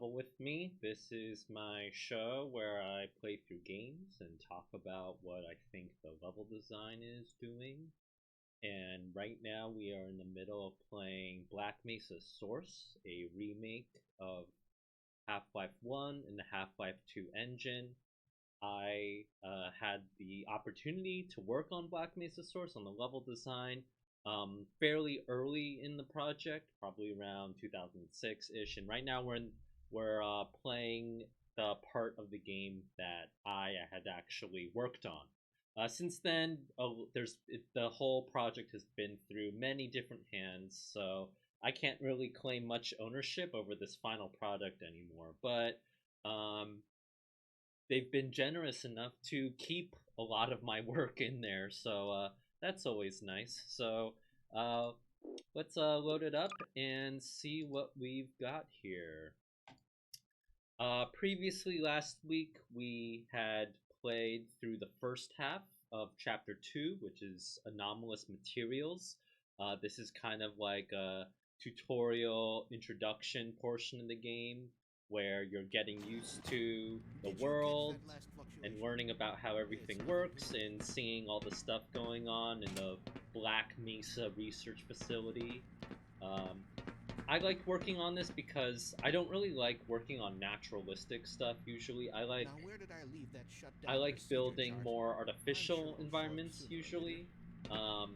Level with Me. This is my show where I play through games and talk about what I think the level design is doing. And right now we are in the middle of playing Black Mesa Source, a remake of Half-Life 1 and the Half-Life 2 engine. I had the opportunity to work on Black Mesa Source on the level design fairly early in the project, probably around 2006-ish. And right now we're playing the part of the game that I had actually worked on. Since then, the whole project has been through many different hands, so I can't really claim much ownership over this final product anymore. But they've been generous enough to keep a lot of my work in there, so that's always nice. So uh, let's load it up and see what we've got here. Previously, last week, we had played through the first half of Chapter 2, which is Anomalous Materials. This is kind of like a tutorial introduction portion of the game where you're getting used to the world and learning about how everything works and seeing all the stuff going on in the Black Mesa research facility. I like working on this because I don't really like working on naturalistic stuff usually. I like building more artificial environments usually. Um,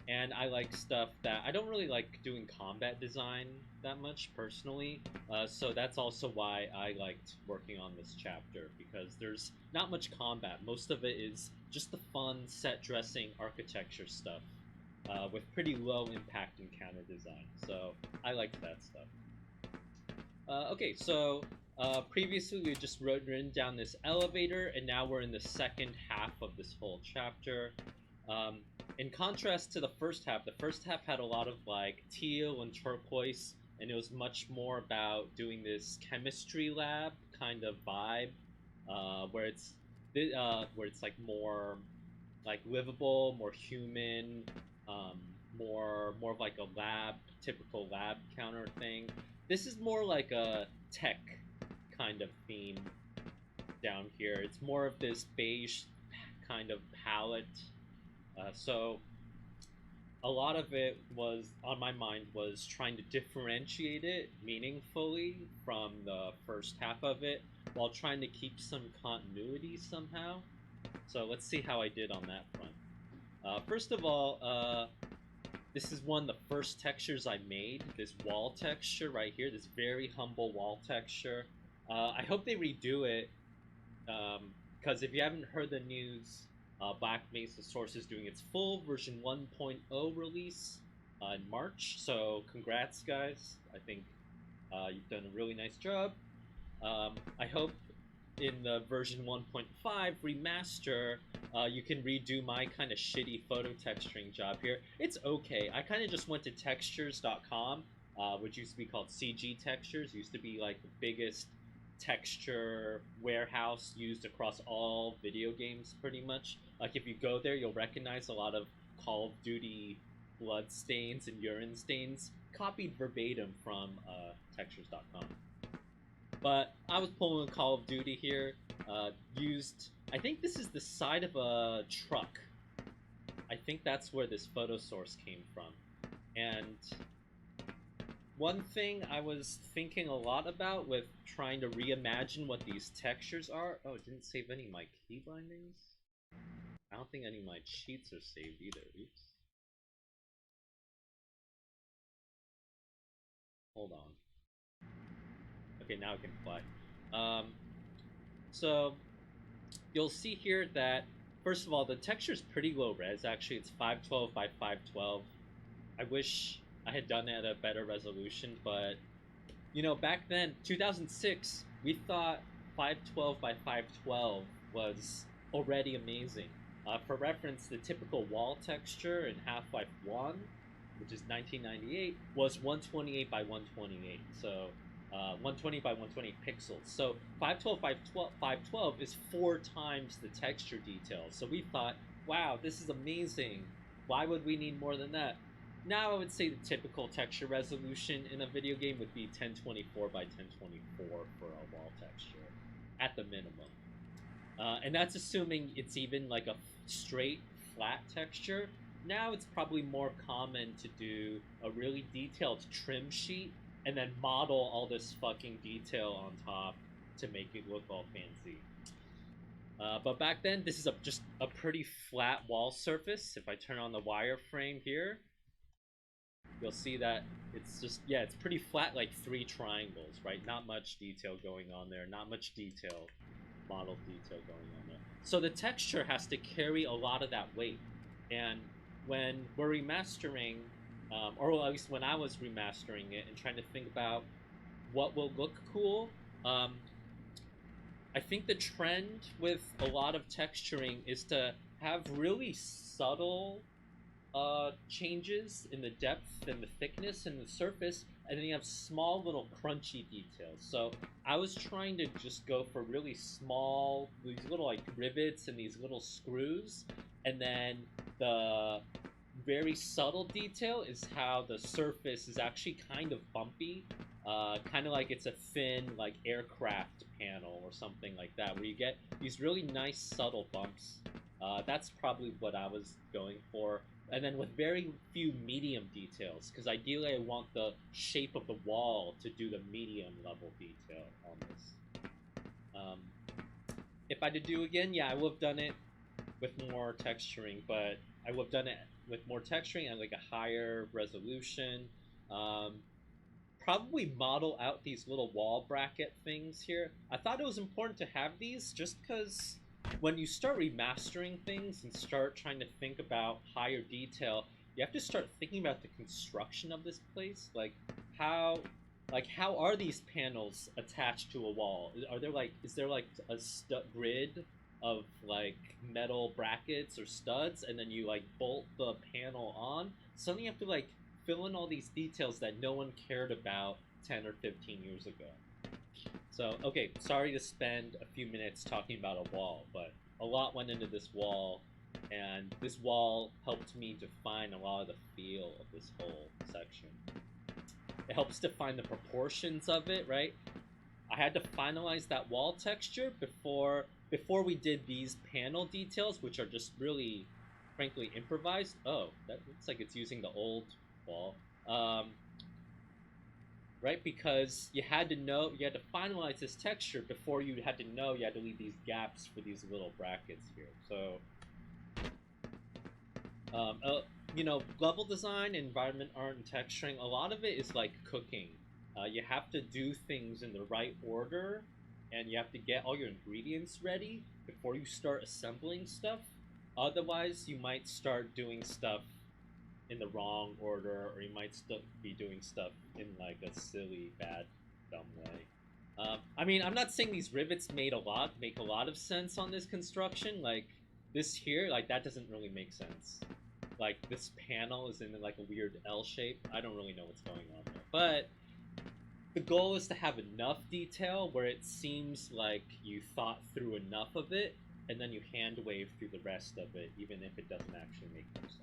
and I like stuff that I don't really like doing combat design that much personally. So that's also why I liked working on this chapter, because there's not much combat. Most of it is just the fun set dressing architecture stuff with pretty low impact encounter design. So I liked that stuff. Okay, so previously we just ridden down this elevator, and now we're in the second half of this whole chapter. In contrast to the first half had a lot of like teal and turquoise, and it was much more about doing this chemistry lab kind of vibe, where it's like more like livable, more human, more of like a typical lab counter thing. This is more like a tech kind of theme down here. It's more of this beige kind of palette. So a lot of it was on my mind was trying to differentiate it meaningfully from the first half of it while trying to keep some continuity somehow. So let's see how I did on that front. First of all, this is one of the first textures I made, this wall texture right here, this very humble wall texture. I hope they redo it, because if you haven't heard the news, Black Mesa Source is doing its full version 1.0 release in March, so congrats guys. I think you've done a really nice job. I hope in the version 1.5 remaster, you can redo my kind of shitty photo texturing job here. It's okay. I kind of just went to textures.com, which used to be called CG Textures. Used to be like the biggest texture warehouse used across all video games, pretty much. Like if you go there, you'll recognize a lot of Call of Duty blood stains and urine stains copied verbatim from textures.com. But I was pulling a Call of Duty here, I think this is the side of a truck. I think that's where this photo source came from. And one thing I was thinking a lot about with trying to reimagine what these textures are... Oh, it didn't save any of my key bindings? I don't think any of my cheats are saved either. Oops. Hold on. Okay, now I can fly. So you'll see here that, first of all, the texture is pretty low res. Actually, it's 512 by 512. I wish I had done it at a better resolution, but you know, back then, 2006, we thought 512 by 512 was already amazing. For reference, the typical wall texture in Half-Life 1, which is 1998, was 128 by 128. So 120 by 120 pixels. So 512 by 512 is 4 times the texture detail. So we thought, wow, this is amazing. Why would we need more than that? Now I would say the typical texture resolution in a video game would be 1024 by 1024 for a wall texture, at the minimum. And that's assuming it's even like a straight flat texture. Now it's probably more common to do a really detailed trim sheet and then model all this fucking detail on top to make it look all fancy. But back then, this is just a pretty flat wall surface. If I turn on the wireframe here, you'll see that it's just, yeah, it's pretty flat, like three triangles, right? Not much detail going on there, not much detail, model detail going on there. So the texture has to carry a lot of that weight. And when we're remastering, or at least when I was remastering it and trying to think about what will look cool, I think the trend with a lot of texturing is to have really subtle changes in the depth and the thickness and the surface, and then you have small little crunchy details. So I was trying to just go for really small, these little like rivets and these little screws, and then the very subtle detail is how the surface is actually kind of bumpy, kind of like it's a thin like aircraft panel or something like that, where you get these really nice subtle bumps. That's probably what I was going for, and then with very few medium details, because ideally I want the shape of the wall to do the medium level detail on this. Um, if I had to do again, yeah, I would have done it with more texturing, but I would have done it with more texturing and like a higher resolution. Um, Probably model out these little wall bracket things here. I thought it was important to have these just because when you start remastering things and start trying to think about higher detail, you have to start thinking about the construction of this place. How how are these panels attached to a wall? Are there like is there like a grid of like metal brackets or studs, and then you like bolt the panel on? Suddenly you have to like fill in all these details that no one cared about 10 or 15 years ago. So, okay, sorry to spend a few minutes talking about a wall, but a lot went into this wall, and this wall helped me define a lot of the feel of this whole section. It helps define the proportions of it, right? I had to finalize that wall texture before we did these panel details, which are just really, frankly, improvised. Oh, that looks like it's using the old wall. Right? Because you had to finalize this texture before you had to know you had to leave these gaps for these little brackets here. So, level design, environment art, and texturing, a lot of it is like cooking. You have to do things in the right order, and you have to get all your ingredients ready before you start assembling stuff. Otherwise, you might start doing stuff in the wrong order, or you might be doing stuff in like a silly, bad, dumb way. I mean, I'm not saying these rivets make a lot of sense on this construction. Like this here, like that doesn't really make sense. Like this panel is in like a weird L shape. I don't really know what's going on there, but the goal is to have enough detail where it seems like you thought through enough of it, and then you hand wave through the rest of it, even if it doesn't actually make much sense.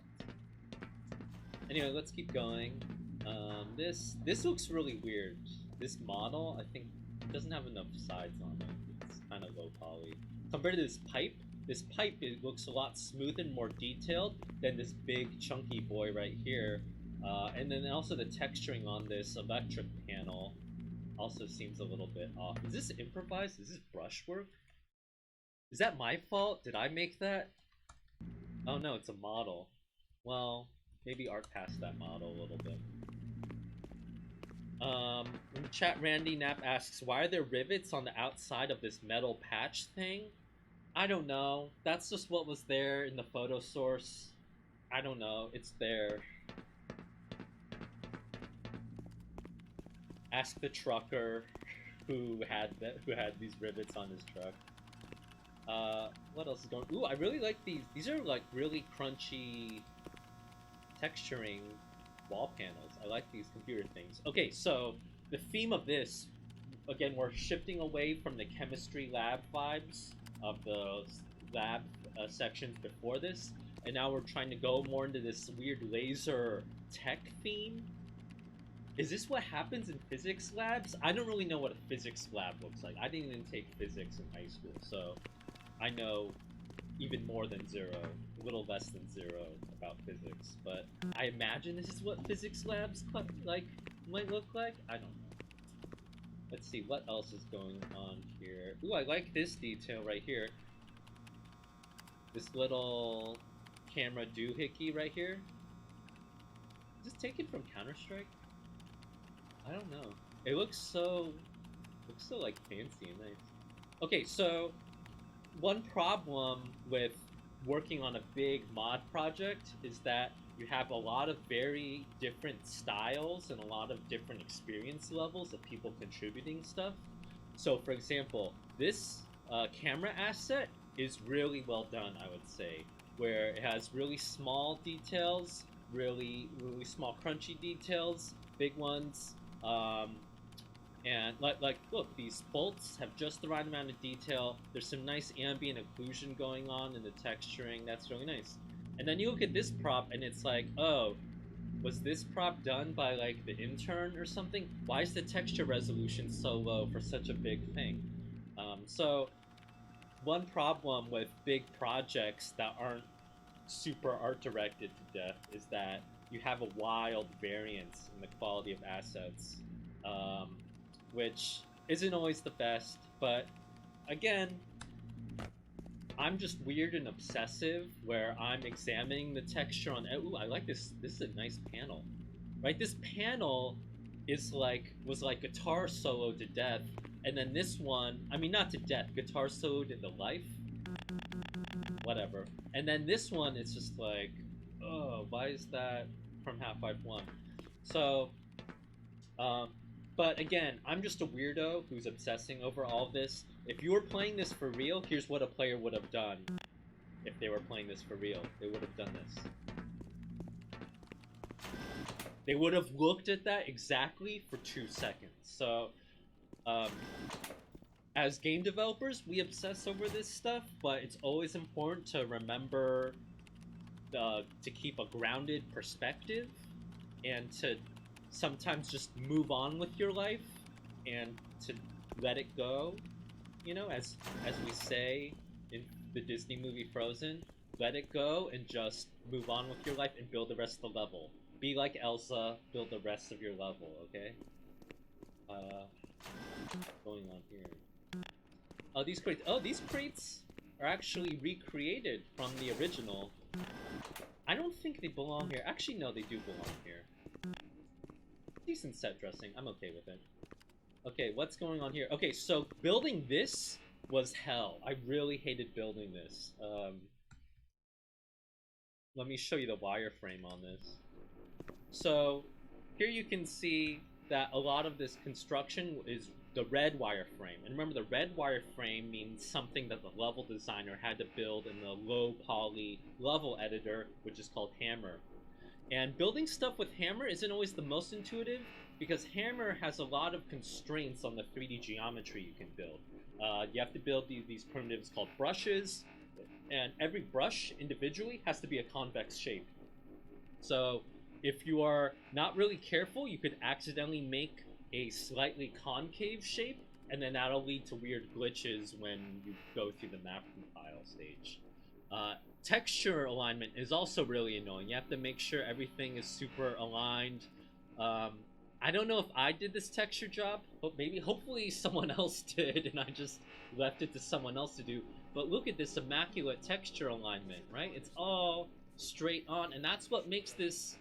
Anyway, let's keep going. This looks really weird. This model, I think, doesn't have enough sides on it. It's kind of low poly. Compared to this pipe, it looks a lot smoother and more detailed than this big chunky boy right here. And then also the texturing on this electric panel also seems a little bit off. Is this improvised? Is this brushwork? Is that my fault? Did I make that? Oh no, it's a model. Well, maybe art passed that model a little bit. In the chat, Randy Knapp asks, why are there rivets on the outside of this metal patch thing? I don't know. That's just what was there in the photo source. I don't know. It's there. Ask the trucker who had these rivets on his truck. What else is going? Ooh, I really like these. These are like really crunchy texturing wall panels. I like these computer things. Okay, so the theme of this, again, we're shifting away from the chemistry lab vibes of the lab sections before this. and now we're trying to go more into this weird laser tech theme. Is this what happens in physics labs? I don't really know what a physics lab looks like. I didn't even take physics in high school, so I know even more than zero, a little less than zero about physics. But I imagine this is what physics labs like might look like. I don't know. Let's see what else is going on here. Ooh, I like this detail right here. This little camera doohickey right here. Is this taken from Counter-Strike? I don't know. It looks so like fancy and nice. Okay, so one problem with working on a big mod project is that you have a lot of very different styles and a lot of different experience levels of people contributing stuff. So, for example, this camera asset is really well done, I would say, where it has really small details, really small crunchy details, big ones, and look, these bolts have just the right amount of detail. There's some nice ambient occlusion going on in the texturing. That's really nice. And then you look at this prop, and it's like, oh, was this prop done by like the intern or something? Why is the texture resolution so low for such a big thing? So one problem with big projects that aren't super art directed to death is that you have a wild variance in the quality of assets, um, which isn't always the best. But again, I'm just weird and obsessive where I'm examining the texture on. Ooh, I like this. This is a nice panel, right? This panel was like guitar solo to death, and then this one, I mean not to death, guitar soloed into life, whatever. And then this one, it's just like, oh, why is that from Half-Life 1? So, um, but again, I'm just a weirdo who's obsessing over all of this. If you were playing this for real, here's what a player would have done. If they were playing this for real, they would have done this. They would have looked at that exactly for 2 seconds. So, as game developers, we obsess over this stuff, but it's always important to remember to keep a grounded perspective and to sometimes just move on with your life and to let it go. You know, as we say in the Disney movie Frozen, let it go and just move on with your life and build the rest of the level. Be like Elsa, build the rest of your level, okay? Going on here. Oh, these crates. Oh, these crates are actually recreated from the original. I don't think they belong here. Actually, no, they do belong here. Decent set dressing. I'm okay with it. Okay, what's going on here? Okay, so building this was hell. I really hated building this. Let me show you the wireframe on this. So here you can see that a lot of this construction is the red wireframe. And remember, the red wireframe means something that the level designer had to build in the low poly level editor, which is called Hammer. And building stuff with Hammer isn't always the most intuitive because Hammer has a lot of constraints on the 3D geometry you can build. You have to build these primitives called brushes, and every brush individually has to be a convex shape. So if you are not really careful, you could accidentally make a slightly concave shape, and then that'll lead to weird glitches when you go through the map compile stage. Texture alignment is also really annoying. You have to make sure everything is super aligned. I don't know if I did this texture job, but hopefully someone else did, and I just left it to someone else to do. But look at this immaculate texture alignment, right? It's all straight on, and that's what makes this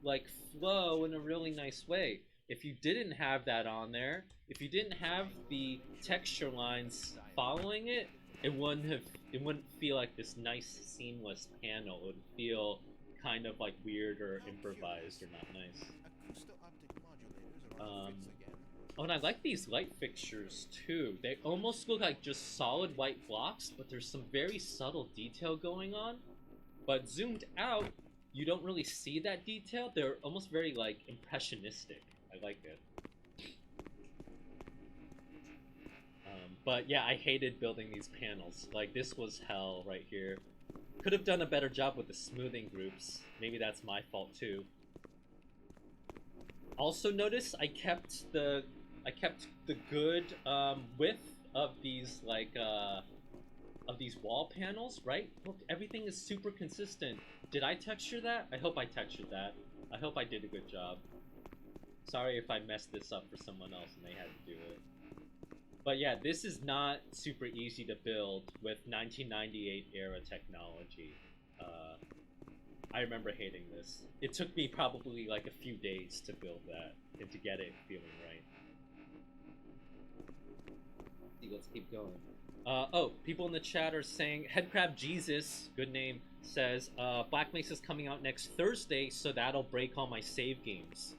like flow in a really nice way. If you didn't have that on there, if you didn't have the texture lines following it, it wouldn't feel like this nice seamless panel. It would feel kind of like weird or improvised or not nice. Oh, and I like these light fixtures too. They almost look like just solid white blocks, but there's some very subtle detail going on. But zoomed out, you don't really see that detail. They're almost very like impressionistic. I like it. But yeah, I hated building these panels. Like this was hell right here. Could have done a better job with the smoothing groups. Maybe that's my fault too. Also notice I kept the good width of these of these wall panels, right? Look, everything is super consistent. Did I texture that? I hope I textured that. I hope I did a good job. Sorry if I messed this up for someone else and they had to do it. But yeah, this is not super easy to build with 1998 era technology. I remember hating this. It took me probably like a few days to build that and to get it feeling right. Let's keep going. Oh, people in the chat are saying Headcrab Jesus, good name, says Black Mesa's coming out next Thursday, so that'll break all my save games.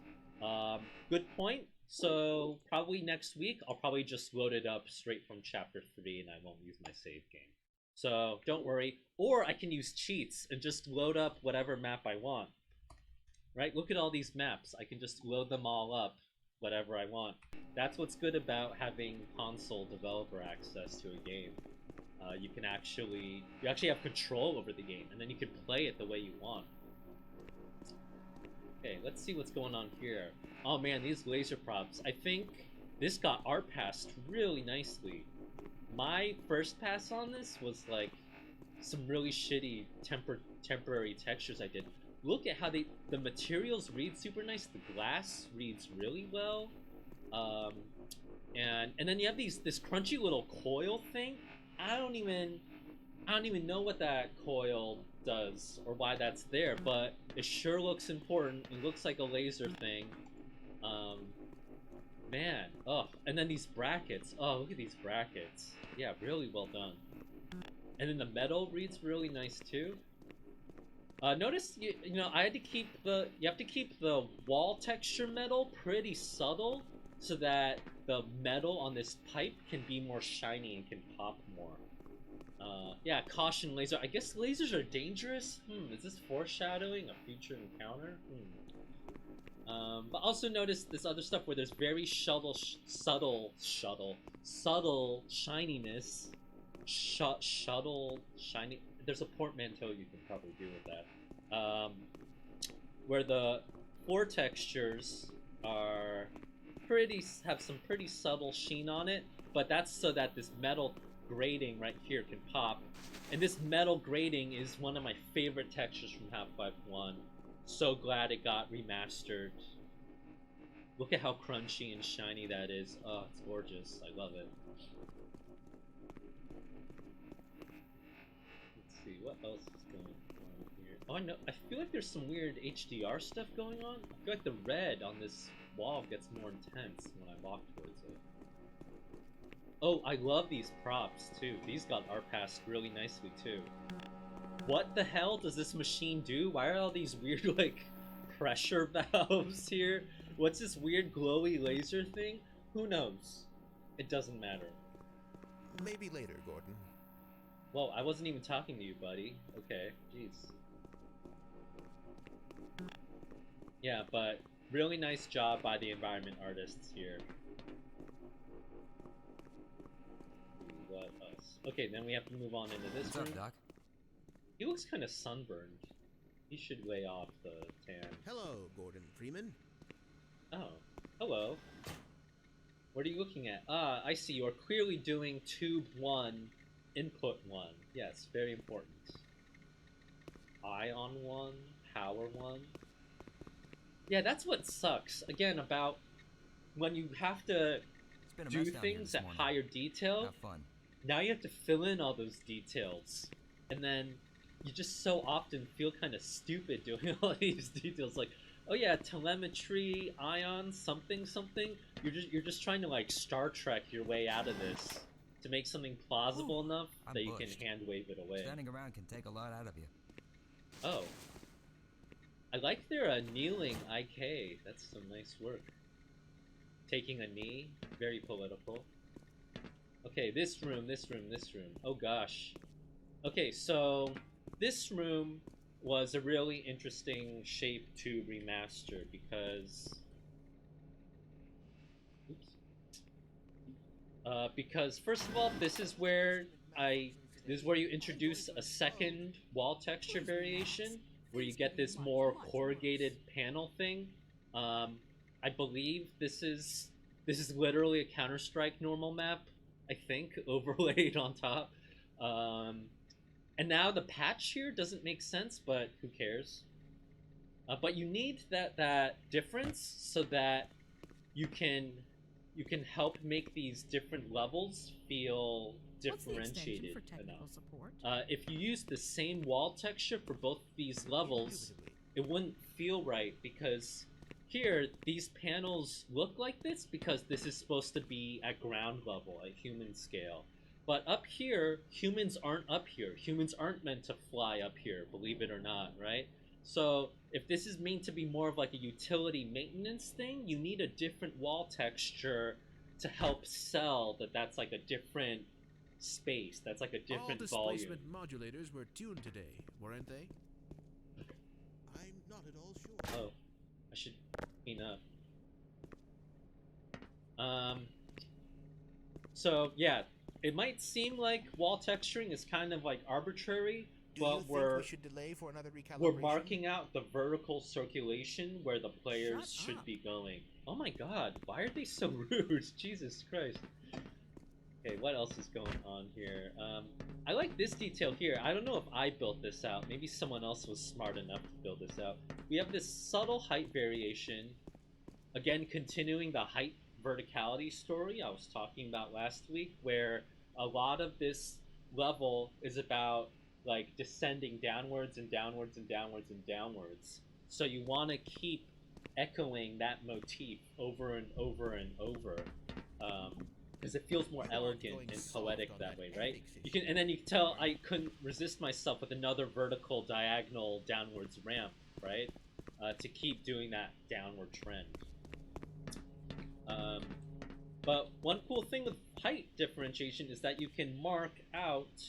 Good point. So probably next week I'll probably just load it up straight from chapter 3 and I won't use my save game. So don't worry. Or I can use cheats and just load up whatever map I want. Right? Look at all these maps. I can just load them all up, whatever I want. That's what's good about having console developer access to a game. You actually have control over the game, and then you can play it the way you want. Okay, let's see what's going on here. Oh man, these laser props. I think this got art passed really nicely. My first pass on this was like some really shitty temporary textures I did. Look at how the materials read super nice. The glass reads really well. And then you have this crunchy little coil thing. I don't even know what that coil does or why that's there, but it sure looks important. It looks like a laser thing. Man, oh, and then these brackets. Oh, look at these brackets. Yeah, really well done. And then the metal reads really nice too. Notice you know I had to keep you have to keep the wall texture metal pretty subtle so that the metal on this pipe can be more shiny and can pop more. Yeah, caution laser. I guess lasers are dangerous. Is this foreshadowing a future encounter? But also notice this other stuff where there's very subtle shininess. Shuttle shiny. There's a portmanteau you can probably do with that. Where the floor textures are have some pretty subtle sheen on it, but that's so that this metal grating right here can pop. And this metal grating is one of my favorite textures from Half-Life 1. So glad it got remastered. Look at how crunchy and shiny that is. Oh, it's gorgeous. I love it. Let's see, what else is going on here? Oh, I know. I feel like there's some weird HDR stuff going on. I feel like the red on this wall gets more intense when I walk towards it. Oh, I love these props, too. These got art passed really nicely, too. What the hell does this machine do? Why are all these weird, like, pressure valves here? What's this weird glowy laser thing? Who knows? It doesn't matter. Maybe later, Gordon. Whoa, I wasn't even talking to you, buddy. Okay, jeez. Yeah, but really nice job by the environment artists here. What else? Okay, then we have to move on into this room. What's up, Doc? He looks kind of sunburned. He should lay off the tan. Hello, Gordon Freeman. Oh, hello. What are you looking at? Ah, I see. You're clearly doing tube 1, input 1. Yes, very important. Ion 1, power 1. Yeah, that's what sucks. Again, about when you have to do things at higher detail. Have fun. Now you have to fill in all those details. And then you just so often feel kind of stupid doing all these details. Like, oh yeah, telemetry, ion, something. You're just trying to like Star Trek your way out of this to make something plausible enough that you can hand wave it away. Standing around can take a lot out of you. Oh. I like their kneeling IK. That's some nice work. Taking a knee, very political. Okay, this room. Oh gosh. Okay, so this room was a really interesting shape to remaster because because first of all, this is where I This is where you introduce a second wall texture variation, where you get this more corrugated panel thing. I believe this is literally a Counter-Strike normal map, I think, overlaid on top. Um, and now the patch here doesn't make sense, but who cares? But you need that difference so that you can you can help make these different levels feel differentiated for technical enough. support? If you use the same wall texture for both these levels, it wouldn't feel right because here these panels look like this because this is supposed to be at ground level, at human scale. But up here, humans aren't up here. Humans aren't meant to fly up here, believe it or not, right? So if this is meant to be more of like a utility maintenance thing, you need a different wall texture to help sell that that's like a different space. That's like a different all volume. displacement modulators were tuned today, weren't they? I'm not at all sure. Oh, I should clean up. So yeah, it might seem like wall texturing is kind of like arbitrary, but we should delay for another recalibration? we're marking out the vertical circulation where the players Shut should up. be going. Oh my god, why are they so rude? Jesus Christ. Okay, what else is going on here? I like this detail here. I don't know if I built this out. Maybe someone else was smart enough to build this out. We have this subtle height variation. Again, continuing the height verticality story I was talking about last week, where a lot of this level is about like descending downwards and downwards and downwards and downwards. So you want to keep echoing that motif over and over and over, because it feels more elegant and poetic that way, right? You can, and then you can tell I couldn't resist myself with another vertical diagonal downwards ramp, right? To keep doing that downward trend. But one cool thing with height differentiation is that you can mark out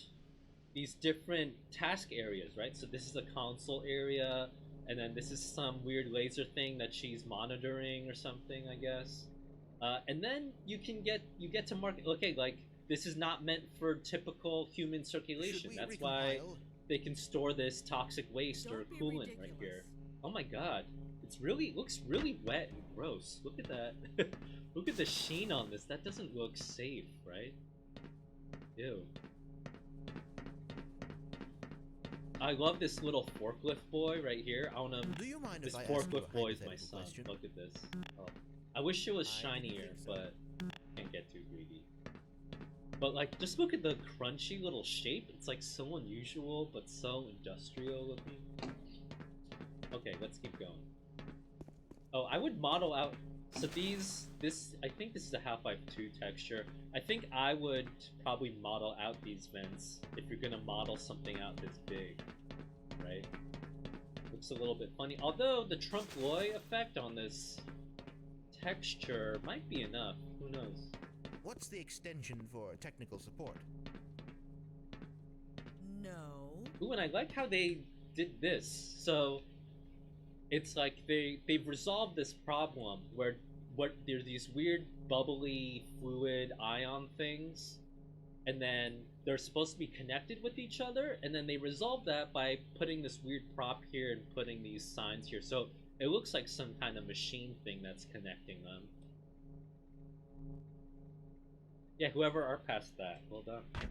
these different task areas, right? So this is a console area, and then this is some weird laser thing that she's monitoring or something, I guess. And then you get to mark, okay, like this is not meant for typical human circulation. That's why they can store this toxic waste or coolant right here. Oh my god, it looks really wet and gross. Look at that. Look at the sheen on this. That doesn't look safe, right? Ew. I love this little forklift boy right here. I wanna. Do you mind this if I ask you a forklift boy is my hypothetical son. question? Look at this. Oh. I wish it was I shinier, think so. but can't get too greedy. But like, just look at the crunchy little shape. It's like so unusual, but so industrial looking. Okay, let's keep going. Oh, I would model out. So I think this is a Half-Life 2 texture. I think I would probably model out these vents if you're gonna model something out this big, right? Looks a little bit funny. Although the trompe-l'oeil effect on this texture might be enough. Who knows? What's the extension for technical support? No. Ooh, and I like how they did this. So it's like they've resolved this problem where there's these weird bubbly fluid ion things, and then they're supposed to be connected with each other, and then they resolve that by putting this weird prop here and putting these signs here. So it looks like some kind of machine thing that's connecting them. Yeah, whoever are past that. Well done. Okay,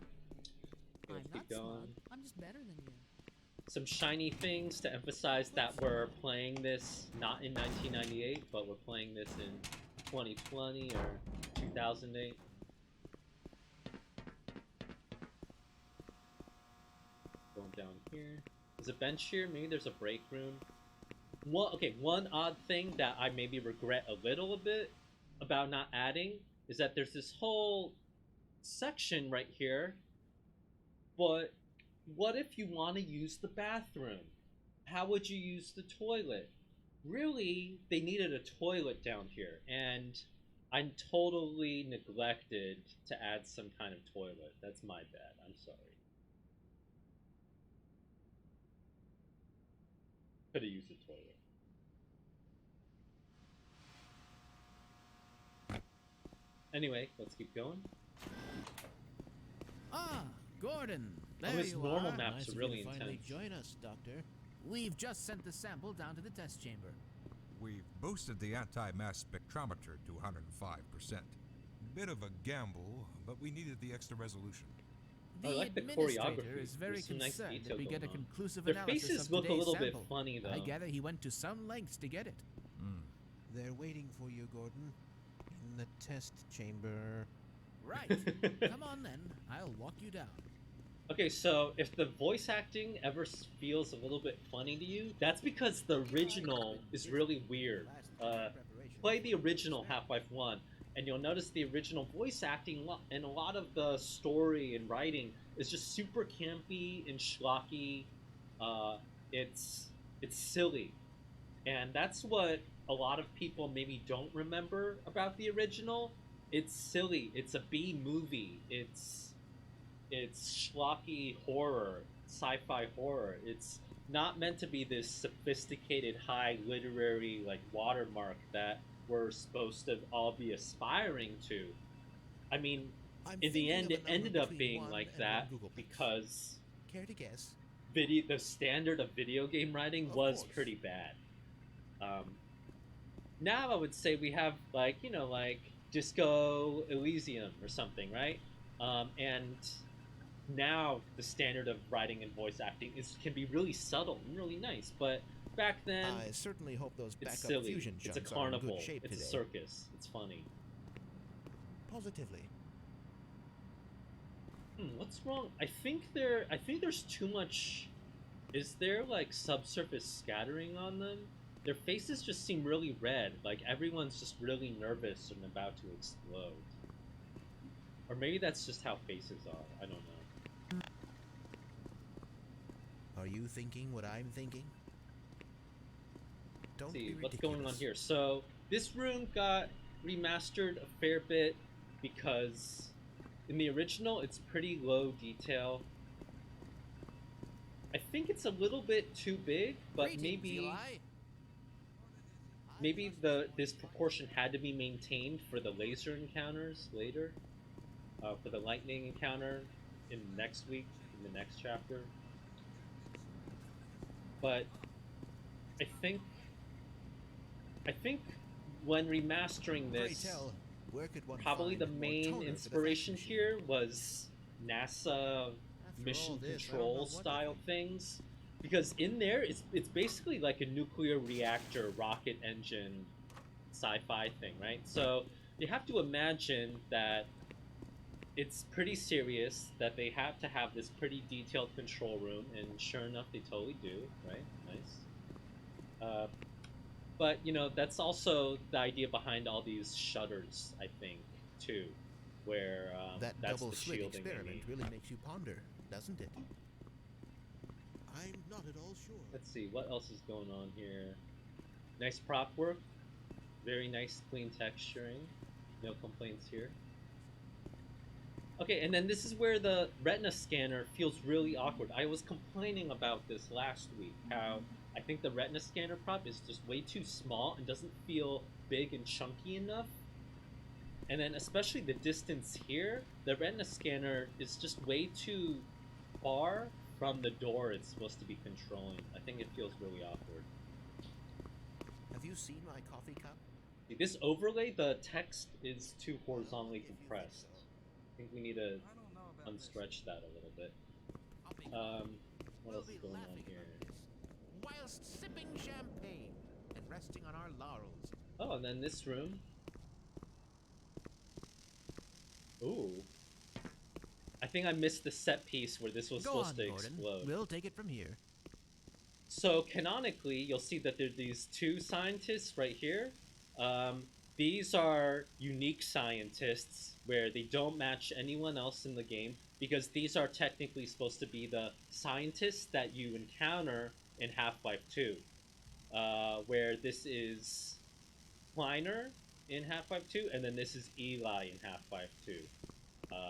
I'm let's not keep going. smug. I'm just better than you. Some shiny things to emphasize that we're playing this not in 1998, but we're playing this in 2020 or 2008. Going down here. There's a bench here. Maybe there's a break room. One odd thing that I maybe regret a little bit about not adding is that there's this whole section right here, but what if you want to use the bathroom? How would you use the toilet? Really, they needed a toilet down here, and I totally neglected to add some kind of toilet. That's my bad. I'm sorry. Could have used a toilet. Anyway, let's keep going. Ah, Gordon. There his you normal are. maps Nice are of really you to finally intense. join us, Doctor. We've just sent the sample down to the test chamber. We've boosted the anti-mass spectrometer to 105%. Bit of a gamble, but we needed the extra resolution. I The like the administrator choreography. is very There's some nice concerned detail that we get a going on. conclusive Their analysis faces of look a today's little bit sample. funny, though. I gather he went to some lengths to get it. They're waiting for you, Gordon. In the test chamber. Right. Come on then. I'll walk you down. Okay, so if the voice acting ever feels a little bit funny to you, that's because the original is really weird. Play the original Half-Life 1, and you'll notice the original voice acting and a lot of the story and writing is just super campy and schlocky. It's silly, and that's what a lot of people maybe don't remember about the original. It's silly. It's a B movie. It's schlocky horror, sci-fi horror. It's not meant to be this sophisticated, high literary like watermark that we're supposed to all be aspiring to. I mean, I'm in the thinking end, of a it number ended up between being 1 like and that 1 Googleplex. because Care to guess? the standard of video game writing Of was course. pretty bad. Now I would say we have like Disco Elysium or something, right? And now the standard of writing and voice acting can be really subtle and really nice, but back then I certainly hope those it's backup silly. fusion It's a chunks are in carnival. good shape It's today. a circus. It's funny. Positively. What's wrong? I think there's too much. Is there like subsurface scattering on them? Their faces just seem really red. Like everyone's just really nervous and about to explode. Or maybe that's just how faces are. I don't know. Are you thinking what I'm thinking? Don't See be what's ridiculous. going on here. So this room got remastered a fair bit because in the original it's pretty low detail. I think it's a little bit too big, but Greetings, maybe Eli. this proportion had to be maintained for the laser encounters later, for the lightning encounter in next week, in the next chapter. But I think when remastering Pray this, tell, where could one probably find the more main toner for the inspiration fax machine? here was NASA After mission all this, I don't know control what to style think. things, because in there it's basically like a nuclear reactor rocket engine sci-fi thing, right? So you have to imagine that it's pretty serious, that they have to have this pretty detailed control room, and sure enough they totally do, right? Nice. But you know, that's also the idea behind all these shutters, I think, too, where That that's double the slit shielding they experiment need. really makes you ponder, doesn't it? I'm not at all sure. Let's see, what else is going on here? Nice prop work. Very nice, clean texturing. No complaints here. Okay, and then this is where the retina scanner feels really awkward. I was complaining about this last week, how I think the retina scanner prop is just way too small and doesn't feel big and chunky enough. And then especially the distance here, the retina scanner is just way too far from the door it's supposed to be controlling. I think it feels really awkward. Have you seen my coffee cup? This overlay, the text is too horizontally compressed. I think we need to unstretch that a little bit. What We'll else is be going on laughing here? about this whilst sipping champagne and resting on our laurels. Oh, and then this room. Ooh. I think I missed the set piece where this was Go supposed on, to Gordon. explode. We'll take it from here. So canonically, you'll see that there are these two scientists right here. These are unique scientists where they don't match anyone else in the game because these are technically supposed to be the scientists that you encounter in Half-Life 2. Where this is Kleiner in Half-Life 2, and then this is Eli in Half-Life 2.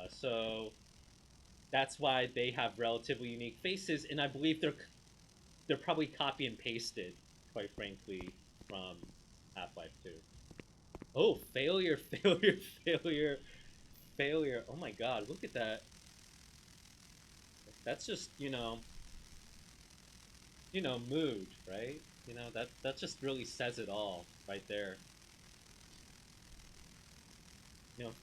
So that's why they have relatively unique faces, and I believe they're probably copy and pasted, quite frankly, from Half-Life 2. Oh, failure, failure, failure, failure. Oh my god, look at that. That's just, mood, right? That just really says it all right there.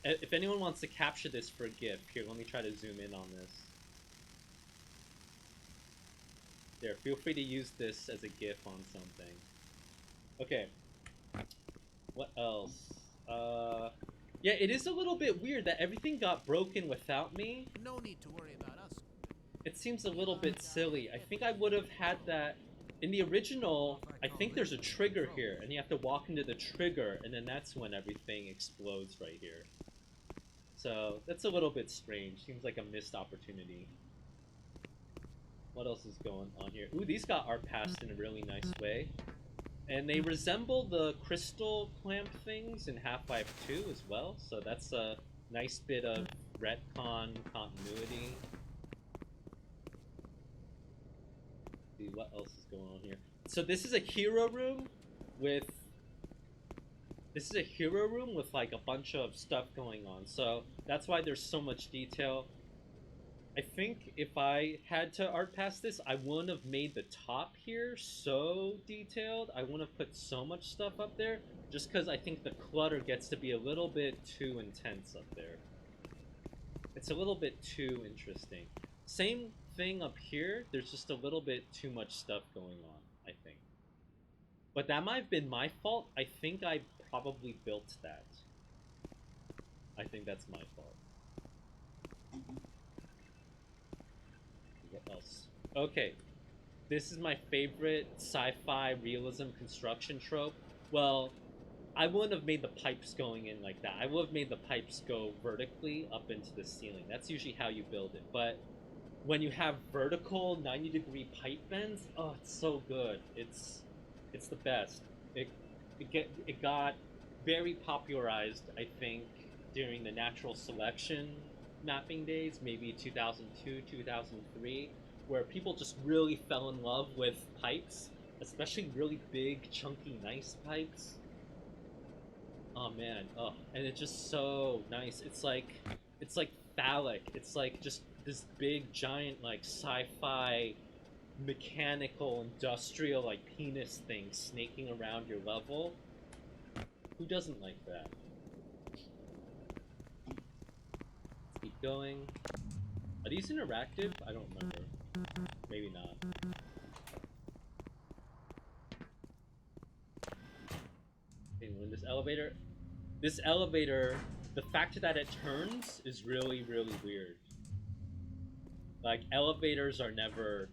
If anyone wants to capture this for a GIF, here, let me try to zoom in on this. There, feel free to use this as a GIF on something. Okay. What else? Yeah, it is a little bit weird that everything got broken without me. No need to worry about us. It seems a little bit silly. I think I would have had that in the original. I think there's a trigger here, and you have to walk into the trigger, and then that's when everything explodes right here. So that's a little bit strange. Seems like a missed opportunity. What else is going on here? Ooh, these got art passed in a really nice way. And they resemble the crystal clamp things in Half-Life 2 as well, so that's a nice bit of retcon continuity. Let's see what else is going on here. So this is a hero room with like a bunch of stuff going on. So that's why there's so much detail. I think if I had to art pass this, I wouldn't have made the top here so detailed. I wouldn't have put so much stuff up there, just because I think the clutter gets to be a little bit too intense up there. It's a little bit too interesting. Same thing up here, there's just a little bit too much stuff going on, I think. But that might have been my fault. I think I probably built that. I think that's my fault. What else? Okay, this is my favorite sci-fi realism construction trope. Well, I wouldn't have made the pipes going in like that. I would have made the pipes go vertically up into the ceiling. That's usually how you build it. But when you have vertical 90-degree pipe bends, oh, it's so good. It's the best. It got very popularized, I think, during the natural selection mapping days, maybe 2002, 2003, where people just really fell in love with pipes, especially really big, chunky, nice pipes. Oh man, oh, and it's just so nice. It's like phallic. It's like just this big, giant, like sci-fi, mechanical, industrial, like penis thing snaking around your level. Who doesn't like that? Let's keep going. Are these interactive? I don't remember. Maybe not. Okay, we're in this elevator. This elevator, the fact that it turns is really, really weird. Like, elevators are never...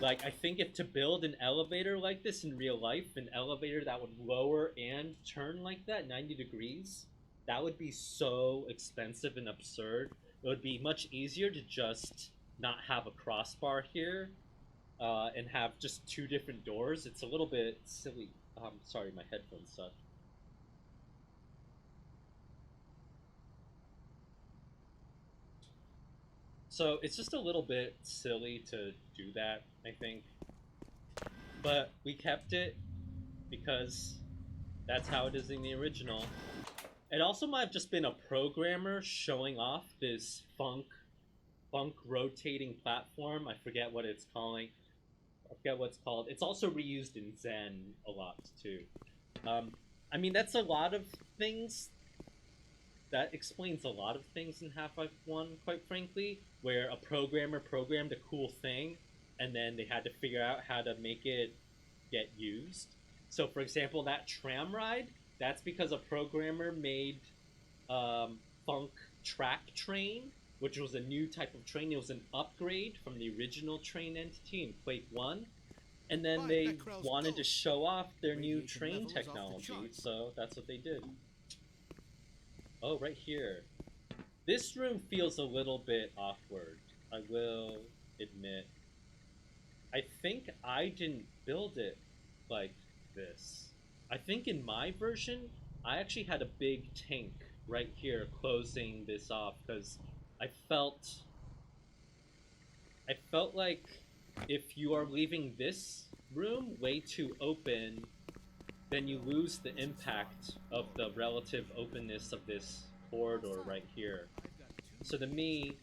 Like, I think if to build an elevator like this in real life, an elevator that would lower and turn like that, 90 degrees, that would be so expensive and absurd. It would be much easier to just not have a crossbar here, and have just two different doors. It's a little bit silly. Sorry, my headphones suck. So it's just a little bit silly to do that, I think. But we kept it because that's how it is in the original. It also might have just been a programmer showing off this funk rotating platform. I forget what it's calling. I forget what it's called. It's also reused in Zen a lot too. I mean, that's a lot of things. That explains a lot of things in Half-Life 1, quite frankly, where a programmer programmed a cool thing, and then they had to figure out how to make it get used. So, for example, that tram ride, that's because a programmer made Funk Track Train, which was a new type of train. It was an upgrade from the original train entity in Quake 1. And then they wanted to show off their new train technology, so that's what they did. Oh, right here. This room feels a little bit awkward, I will admit. I think I didn't build it like this. I think in my version, I actually had a big tank right here closing this off, because I felt like if you are leaving this room way too open, then you lose the impact of the relative openness of this corridor right here. So to me,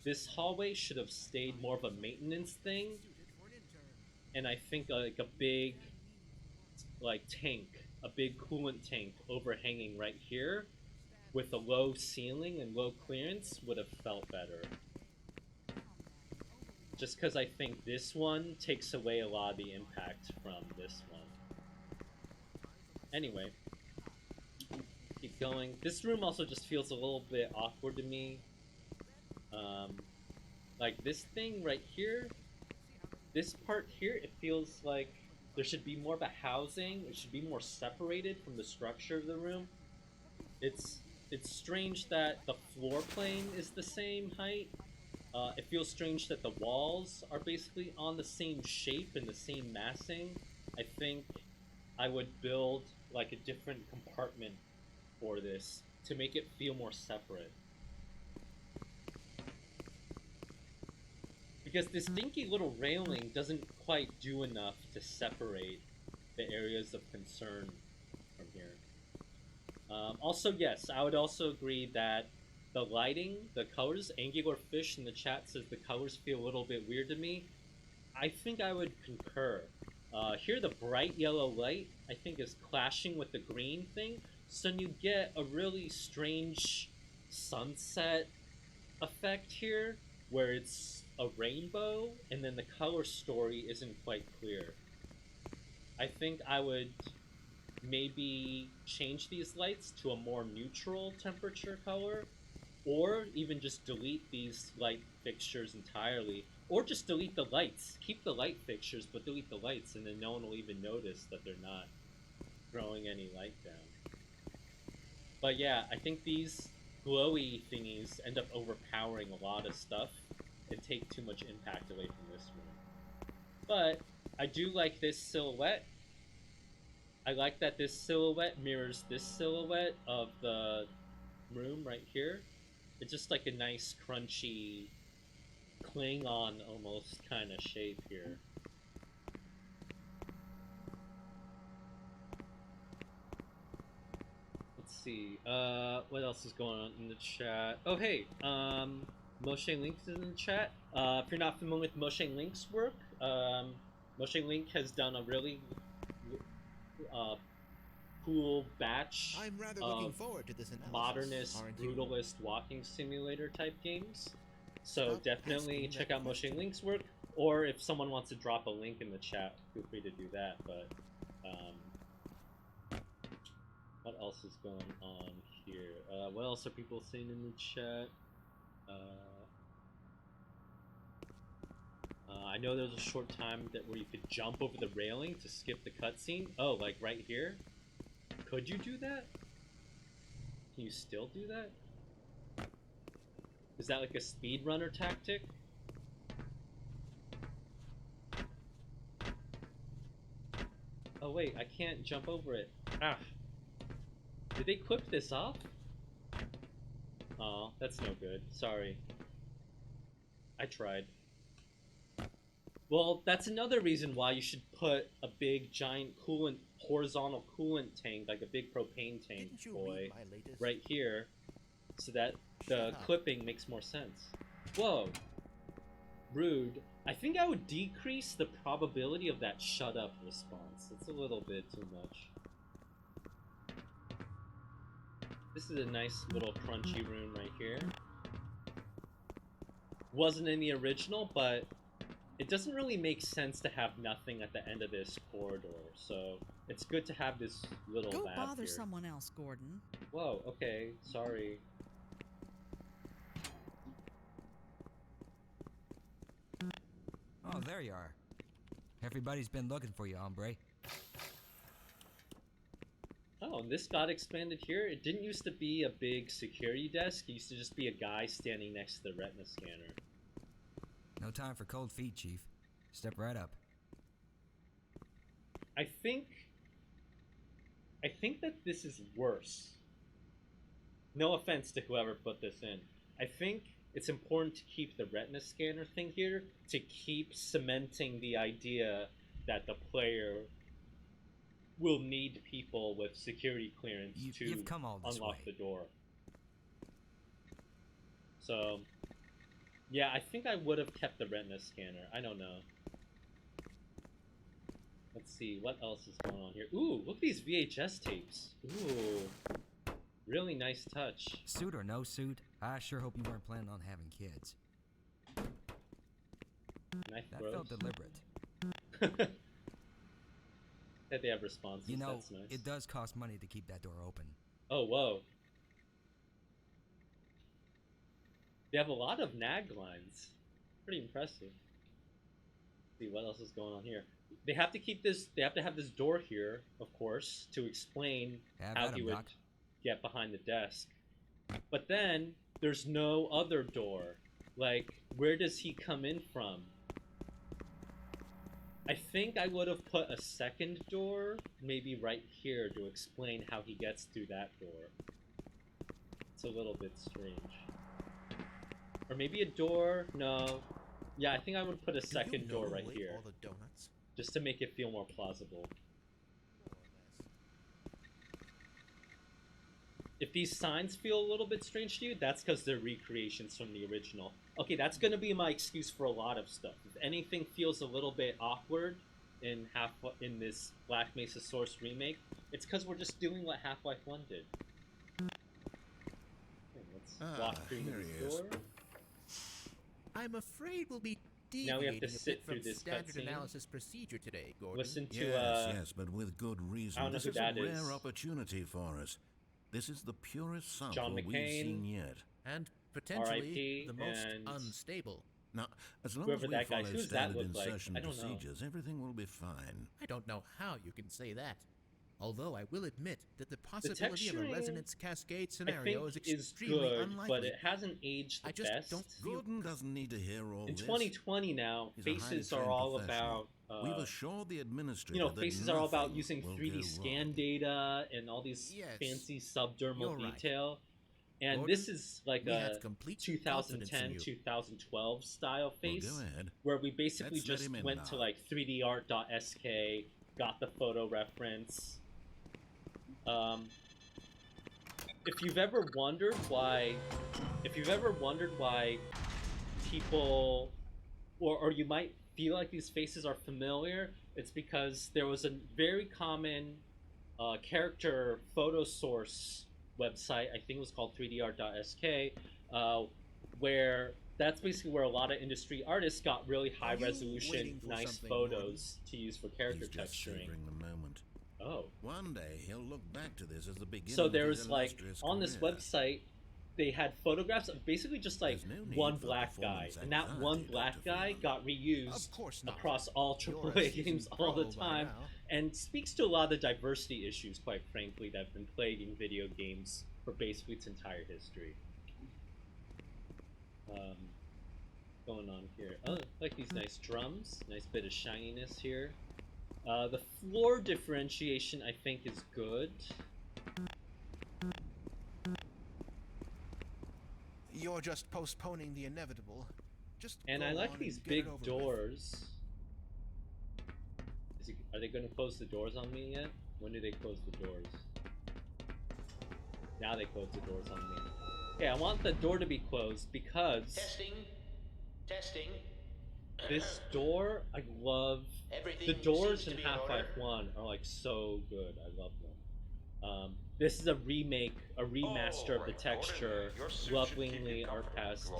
this hallway should have stayed more of a maintenance thing, and I think like a big like tank, a big coolant tank overhanging right here with a low ceiling and low clearance would have felt better. Just because I think this one takes away a lot of the impact from this one. Anyway, keep going. This room also just feels a little bit awkward to me. Like this thing right here, this part here, it feels like there should be more of a housing. It should be more separated from the structure of the room. It's strange that the floor plane is the same height. It feels strange that the walls are basically on the same shape and the same massing. I think I would build like a different compartment for this to make it feel more separate. Because this dinky little railing doesn't quite do enough to separate the areas of concern from here. Also, yes, I would also agree that the lighting, the colors, Angular Fish in the chat says the colors feel a little bit weird to me. I think I would concur. Here, the bright yellow light, I think, is clashing with the green thing, so you get a really strange sunset effect here, where it's a rainbow, and then the color story isn't quite clear. I think I would maybe change these lights to a more neutral temperature color, or even just delete these light fixtures entirely, or just delete the lights. Keep the light fixtures, but delete the lights, and then no one will even notice that they're not throwing any light down. But yeah, I think these glowy thingies end up overpowering a lot of stuff and take too much impact away from this room. But I do like this silhouette. I like that this silhouette mirrors this silhouette of the room right here. It's just like a nice, crunchy, Klingon almost kind of shape here. Let's see. What else is going on in the chat? Oh, hey. Moshe Link is in the chat. If you're not familiar with Moshe Link's work, Moshe Link has done a really cool batch I'm rather of looking forward to this analysis, modernist, aren't you? brutalist walking simulator type games. So Stop definitely asking check that out Moshe question. Link's work, or if someone wants to drop a link in the chat, feel free to do that. But what else is going on here? What else are people saying in the chat? I know there was a short time where you could jump over the railing to skip the cutscene. Oh, like right here? Could you do that? Can you still do that? Is that like a speedrunner tactic? Oh wait, I can't jump over it. Ah. Did they clip this off? Aw, that's no good. Sorry. I tried. Well, that's another reason why you should put a big, giant coolant, horizontal coolant tank, like a big propane tank, Didn't you boy, read my latest? right here, so that the Shut up. clipping makes more sense. Whoa. Rude. I think I would decrease the probability of that shut up response. It's a little bit too much. This is a nice little crunchy room right here. Wasn't in the original, but it doesn't really make sense to have nothing at the end of this corridor, so it's good to have this little Go lab bother here. someone else, Gordon. Whoa, okay, sorry. Oh, there you are. Everybody's been looking for you, hombre. Oh, and this got expanded here. It didn't used to be a big security desk. It used to just be a guy standing next to the retina scanner. No time for cold feet, Chief. Step right up. I think that this is worse. No offense to whoever put this in. I think it's important to keep the retina scanner thing here to keep cementing the idea that the player will need people with security clearance to You've come all this unlock way. the door. So Yeah, I think I would have kept the retina scanner. I don't know. Let's see, what else is going on here? Ooh, look at these VHS tapes. Ooh, really nice touch. Suit or no suit, I sure hope you weren't planning on having kids. Knife That throws. felt deliberate. That they have responses. You know, That's nice. it does cost money to keep that door open. Oh, whoa. They have a lot of nag lines. Pretty impressive. Let's see what else is going on here. They have to keep this. They have to have this door here, of course, to explain Have how at he 'em, would Doc. get behind the desk. But then there's no other door. Like, where does he come in from? I think I would have put a second door, maybe right here, to explain how he gets through that door. It's a little bit strange. Or maybe a door? No. Yeah, I think I would put a second door right who ate here, all the donuts? just to make it feel more plausible. More or less. If these signs feel a little bit strange to you, that's because they're recreations from the original. Okay, that's gonna be my excuse for a lot of stuff. If anything feels a little bit awkward in this Black Mesa Source remake, it's because we're just doing what Half-Life 1 did. Okay, let's walk through here this he is. door. I'm afraid we'll be Now we have to deviating a sit bit from through this standard cutscene. analysis procedure today, Gordon. Listen to Yes, but with good reason. I don't know This who is a that rare is. opportunity for us. This is the purest sample John we've McCain. seen yet. And potentially R.I.P. the most and unstable. Now, as long whoever as we that guy- follow who's that standard look like? insertion I don't know. procedures, everything will be fine. I don't know how you can say that. Although I will admit that the possibility of a texturing, resonance cascade I scenario think is extremely good, unlikely. but it hasn't aged the I just best. don't feel Gordon doesn't need to hear all In this. 2020 now, He's a highly faces are trained all professional. about We've assured the administrator you know, that faces are all about nothing using will 3D go scan wrong. data and all these Yes, fancy subdermal you're right. detail. And Gordon, this is like we a have complete confidence in 2010, you. 2012 style Well, face, go ahead. where we basically Let's let just him in went to now. like 3dart.sk, got the photo reference. If you've ever wondered why people, or you might feel like these faces are familiar, it's because there was a very common character photo source website, I think it was called 3dart.sk, where that's basically where a lot of industry artists got really high you resolution, waiting for nice something, photos to use for character He's just texturing. savoring the moment. Oh. One day he'll look back to this as the beginning So of his there's like illustrious on this career. website, they had photographs of basically just like There's no need one for black guy, performance and that one anxiety, black Dr. guy Freeman. got reused Of course not. across all You're a AAA seasoned games all the pro by time, now. and speaks to a lot of the diversity issues, quite frankly, that have been plaguing video games for basically its entire history. Going on here. Oh, I like these nice drums. Nice bit of shininess here. The floor differentiation, I think, is good. You're just postponing the inevitable. Just And go I like on these and get it big over with. doors. Are they going to close the doors on me yet? When do they close the doors? Now they close the doors on me. Okay, I want the door to be closed because Testing. this door, I love. Everything The doors seems to in be in Half-Life order. 1 are like so good. I love them. This is a remake, a remaster of the texture, lovingly artcast.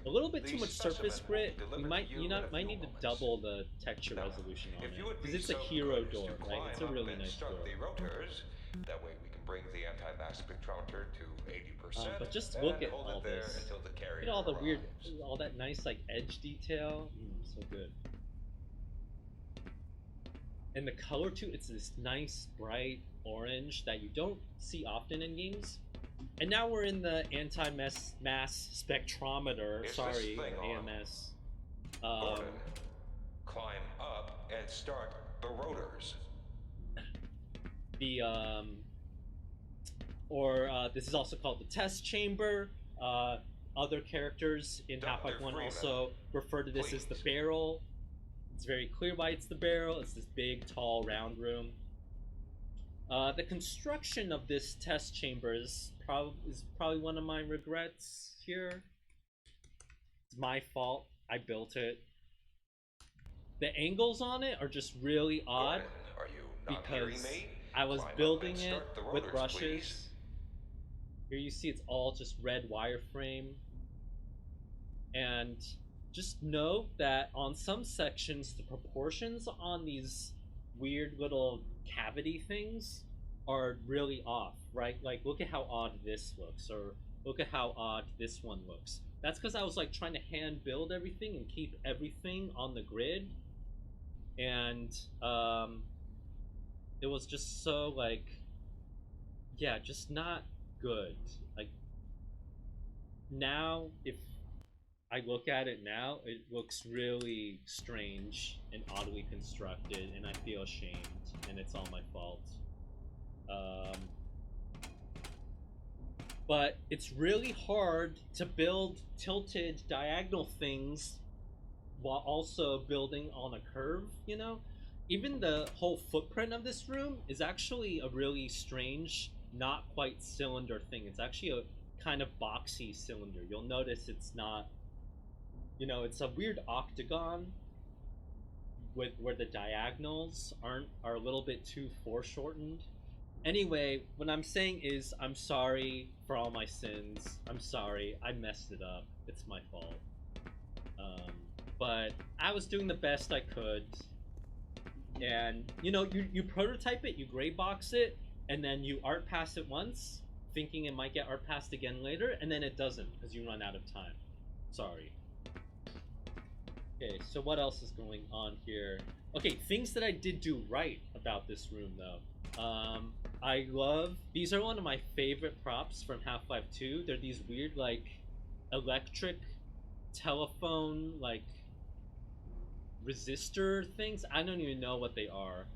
A little bit too much surface grit. You might need to double the texture resolution on it because it's a hero door, right? It's a really nice door. That way we can bring the anti-mass spectrometer to 80%. But just look and at hold all it there this. until the carrier Look at all the weird, arrives. all that nice like edge detail. So good. And the color too, it's this nice bright orange that you don't see often in games. And now we're in the anti-mass spectrometer, Is sorry, this thing or on? AMS. Gordon, climb up and start the rotors. This is also called the test chamber. Other characters in Dr. Half-Life 1 Freeman, also refer to this as the please. barrel. It's very clear why it's the barrel. It's this big, tall, round room. The construction of this test chamber is probably one of my regrets here. It's my fault. I built it. The angles on it are just really odd Gordon, are you not hearing because me? I was Climb up building and it start the with rotors, brushes. please. Here you see it's all just red wireframe. And just note that on some sections, the proportions on these weird little cavity things are really off, right? Like, look at how odd this looks, or look at how odd this one looks. That's because I was like trying to hand build everything and keep everything on the grid, and it was just so like, yeah, just not good. Like now, if I look at it now, it looks really strange and oddly constructed, and I feel ashamed, and it's all my fault. Um, but it's really hard to build tilted diagonal things while also building on a curve, you know? Even the whole footprint of this room is actually a really strange, not quite cylinder thing. It's actually a kind of boxy cylinder. You'll notice it's not, you know, it's a weird octagon with where the diagonals are a little bit too foreshortened. Anyway, what I'm saying is I'm sorry for all my sins. I'm sorry. I messed it up. It's my fault. Um, but I was doing the best I could. And you know, you prototype it, you gray box it, and then you art pass it once, thinking it might get art passed again later, and then it doesn't because you run out of time. Sorry. Okay, so what else is going on here? Okay, things that I did do right about this room though. I love, these are one of my favorite props from Half-Life 2. They're these weird like electric telephone like resistor things. I don't even know what they are.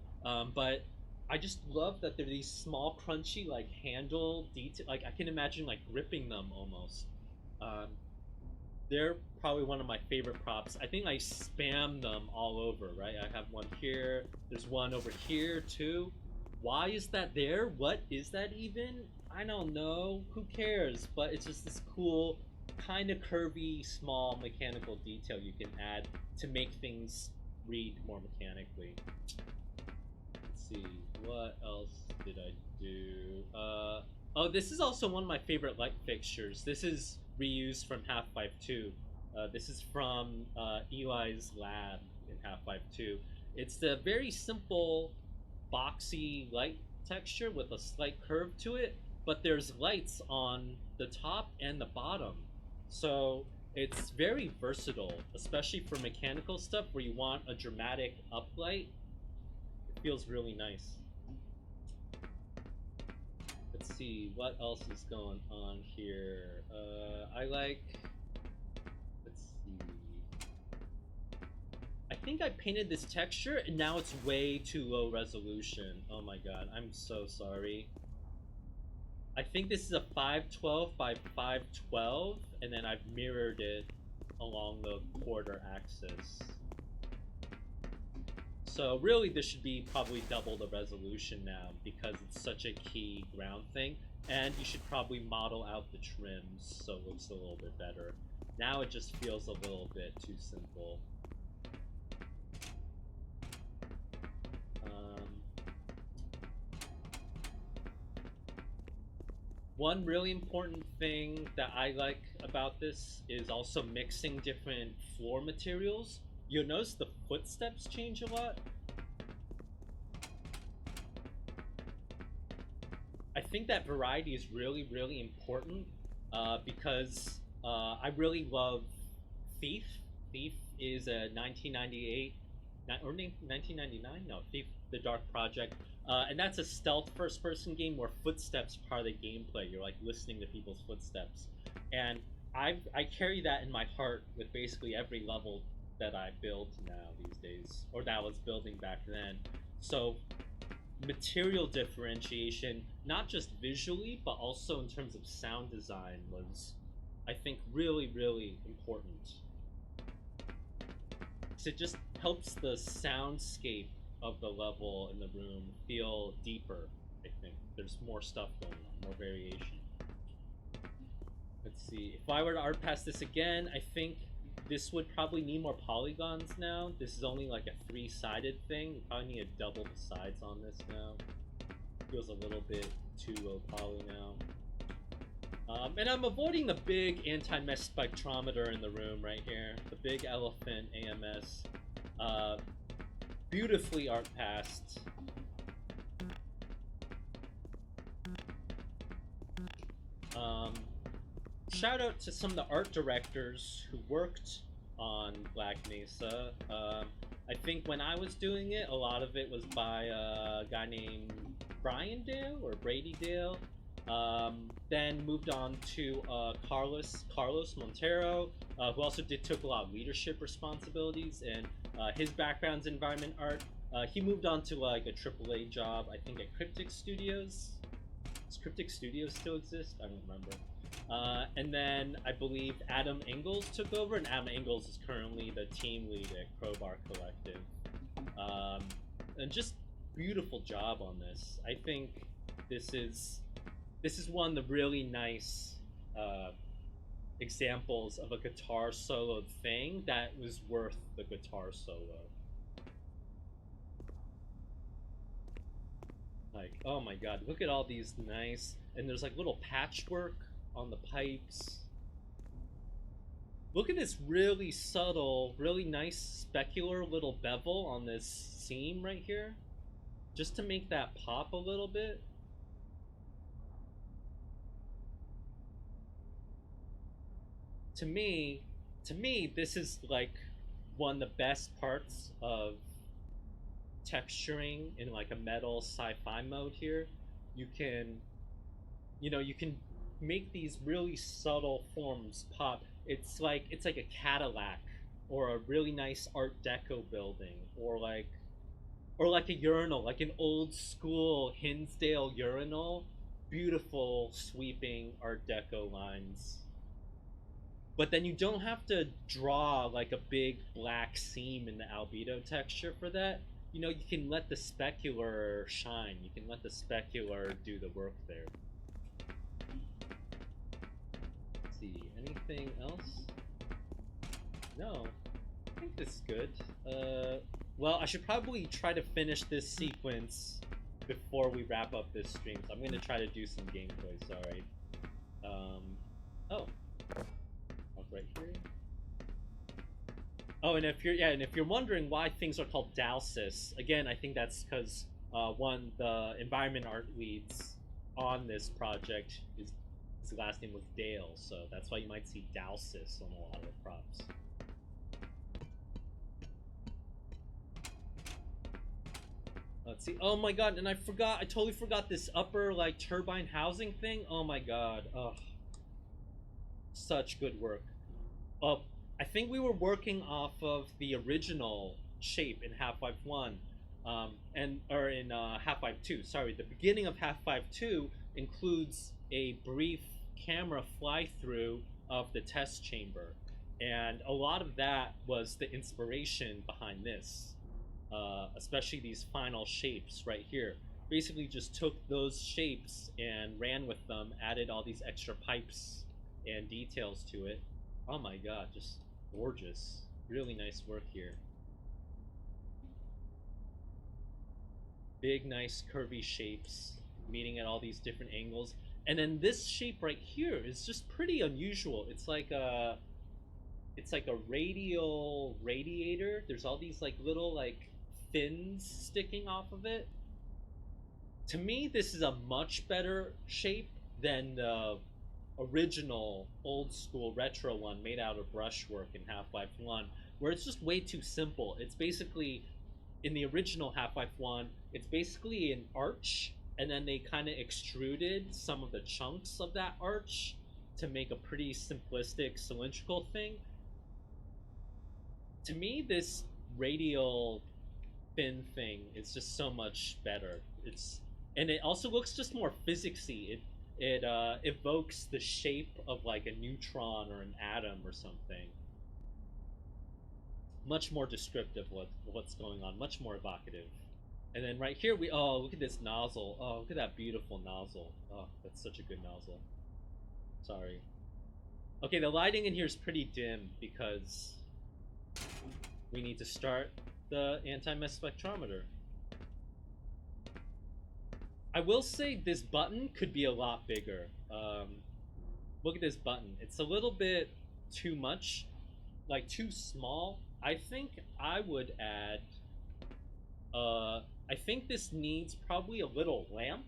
But I just love that they're these small crunchy like handle detail. Like I can imagine like gripping them almost. Um, they're probably one of my favorite props. I think I spam them all over, right? I have one here. There's one over here too. Why is that there? What is that even? I don't know. Who cares? But it's just this cool, kind of curvy, small mechanical detail you can add to make things read more mechanically. Let's see. What else did I do? Oh, this is also one of my favorite light fixtures. This is reused from Half-Life 2. This is from Eli's lab in Half-Life 2. It's the very simple, boxy light texture with a slight curve to it, but there's lights on the top and the bottom. So it's very versatile, especially for mechanical stuff where you want a dramatic uplight. It feels really nice. Let's see, what else is going on here? I like... Let's see... I think I painted this texture, and now it's way too low resolution. Oh my god, I'm so sorry. I think this is a 512 by 512, and then I've mirrored it along the quarter axis. So really this should be probably double the resolution now because it's such a key ground thing, and you should probably model out the trims so it looks a little bit better. Now it just feels a little bit too simple. One really important thing that I like about this is also mixing different floor materials. You'll notice the footsteps change a lot. I think that variety is really, really important because I really love Thief. Thief is a 1998, or 1999? No, Thief, The Dark Project. And that's a stealth first-person game where footsteps are part of the gameplay. You're like listening to people's footsteps. And I carry that in my heart with basically every level that I build now these days, or that I was building back then. So material differentiation, not just visually, but also in terms of sound design, was, I think, really, really important. So it just helps the soundscape of the level in the room feel deeper, I think. There's more stuff going on, more variation. Let's see. If I were to art pass this again, I think this would probably need more polygons now. This is only like a 3-sided thing. You probably need to double the sides on this now. Feels a little bit too low poly now. And I'm avoiding the big anti-mesh spectrometer in the room right here. The big elephant AMS. Beautifully art passed. Shout out to some of the art directors who worked on Black Mesa. I think when I was doing it, a lot of it was by a guy named Brian Dale or Brady Dale. Then moved on to Carlos Montero, who also took a lot of leadership responsibilities, and his background's environment art. He moved on to like a AAA job, I think, at Cryptic Studios. Does Cryptic Studios still exist? I don't remember. And then I believe Adam Ingalls took over, and Adam Ingalls is currently the team lead at Crowbar Collective. And just beautiful job on this. I think this is one of the really nice examples of a guitar solo thing that was worth the guitar solo. Like, oh my god, look at all these nice, and there's like little patchwork on the pipes. Look at this really subtle, really nice specular little bevel on this seam right here, just to make that pop a little bit. To me, this is like one of the best parts of texturing in like a metal sci-fi mode here. You can make these really subtle forms pop. It's like a Cadillac or a really nice Art Deco building, or like a urinal, like an old school Hinsdale urinal. Beautiful sweeping Art Deco lines. But then you don't have to draw like a big black seam in the albedo texture for that. You know, you can let the specular shine. You can let the specular do the work there. Let's see, anything else? No, I think this is good. Well, I should probably try to finish this sequence before we wrap up this stream. So I'm going to try to do some gameplay, sorry. Oh. Right here. Oh, and if you're wondering why things are called Dalsis, again, I think that's because one, the environment art leads on this project, his last name was Dale, so that's why you might see Dalsis on a lot of the props. Let's see. Oh my god, and I totally forgot this upper like turbine housing thing. Oh my god. Ugh. Such good work. I think we were working off of the original shape in Half-Life 1, or in Half-Life 2. Sorry, the beginning of Half-Life 2 includes a brief camera fly-through of the test chamber, and a lot of that was the inspiration behind this, especially these final shapes right here. Basically just took those shapes and ran with them, added all these extra pipes and details to it. Oh my god, just gorgeous. Really nice work here. Big, nice, curvy shapes, meeting at all these different angles. And then this shape right here is just pretty unusual. It's like a radial radiator. There's all these like little like fins sticking off of it. To me, this is a much better shape than the original old school retro one made out of brushwork in Half-Life 1, where it's just way too simple. It's basically, in the original Half-Life 1, it's basically an arch, and then they kind of extruded some of the chunks of that arch to make a pretty simplistic cylindrical thing. To me, this radial fin thing is just so much better. And it also looks just more physicsy. It evokes the shape of like a neutron or an atom or something. Much more descriptive of what's going on, much more evocative. And then right here look at this nozzle. Oh, look at that beautiful nozzle. Oh, that's such a good nozzle. Sorry. Okay, the lighting in here is pretty dim because we need to start the anti-mess spectrometer. I will say this button could be a lot bigger. Look at this button. It's a little bit too much, like too small. I think I would add, I think this needs probably a little lamp